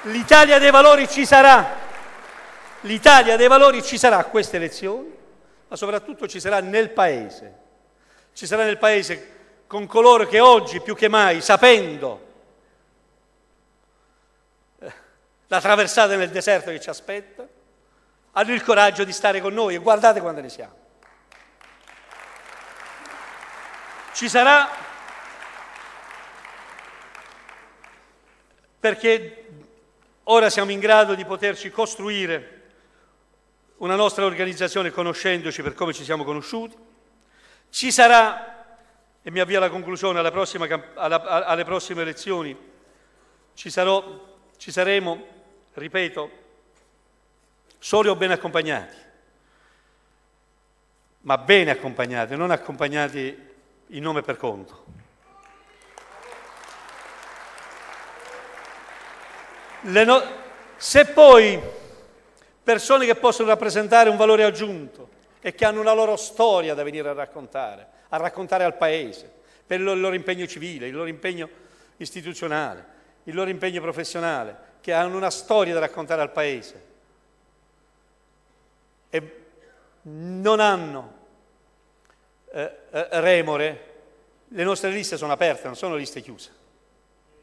l'Italia dei Valori ci sarà a queste elezioni, ma soprattutto ci sarà nel Paese, con coloro che oggi più che mai, sapendo la traversata nel deserto che ci aspetta, hanno il coraggio di stare con noi e guardate quante ne siamo. Ci sarà perché ora siamo in grado di poterci costruire una nostra organizzazione conoscendoci per come ci siamo conosciuti. Ci sarà, e mi avvio alla conclusione, alle prossime elezioni, ci saremo, ripeto, soli o ben accompagnati, ma bene accompagnati, non accompagnati in nome e per conto. Se poi persone che possono rappresentare un valore aggiunto e che hanno una loro storia da venire a raccontare al Paese, per il loro impegno civile, il loro impegno istituzionale, il loro impegno professionale, che hanno una storia da raccontare al Paese e non hanno remore, le nostre liste sono aperte, non sono liste chiuse.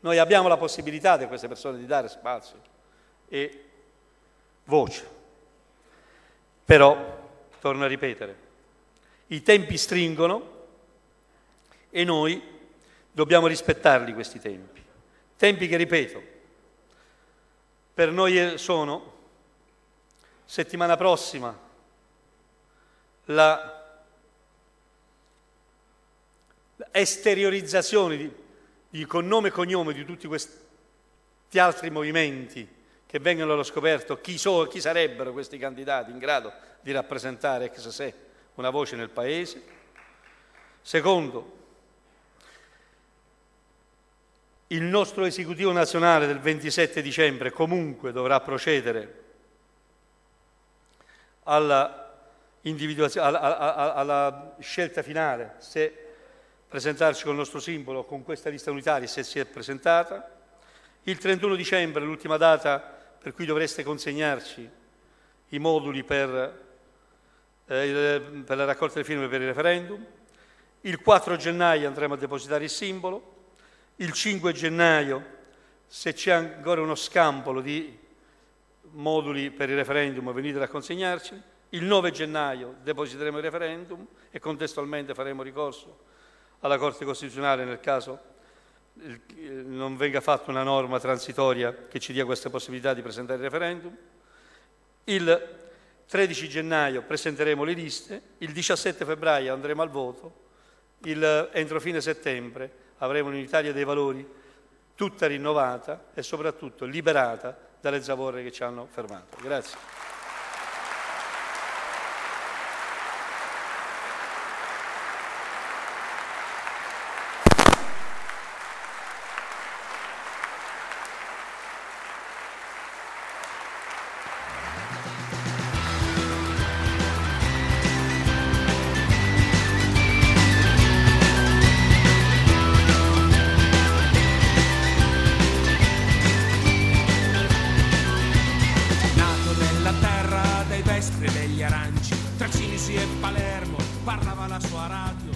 Noi abbiamo la possibilità di queste persone di dare spazio e voce. Però, torno a ripetere, i tempi stringono e noi dobbiamo rispettarli questi tempi. Tempi che, ripeto, per noi sono settimana prossima la esteriorizzazione con nome e cognome di tutti questi altri movimenti che vengono allo scoperto chi sarebbero questi candidati in grado di rappresentare ex se una voce nel Paese. Secondo, il nostro esecutivo nazionale del 27 dicembre comunque dovrà procedere alla scelta finale se presentarci con il nostro simbolo, con questa lista unitaria, se si è presentata. Il 31 dicembre è l'ultima data per cui dovreste consegnarci i moduli per la raccolta delle firme per il referendum. Il 4 gennaio andremo a depositare il simbolo, il 5 gennaio, se c'è ancora uno scampolo di moduli per il referendum, venitela a consegnarci. Il 9 gennaio depositeremo il referendum e contestualmente faremo ricorso alla Corte Costituzionale nel caso non venga fatta una norma transitoria che ci dia questa possibilità di presentare il referendum. Il 13 gennaio presenteremo le liste, il 17 febbraio andremo al voto, entro fine settembre avremo un'Italia dei Valori tutta rinnovata e soprattutto liberata dalle zavorre che ci hanno fermato. Grazie. Degli aranci, tra Cinisi e Palermo, parlava la sua radio.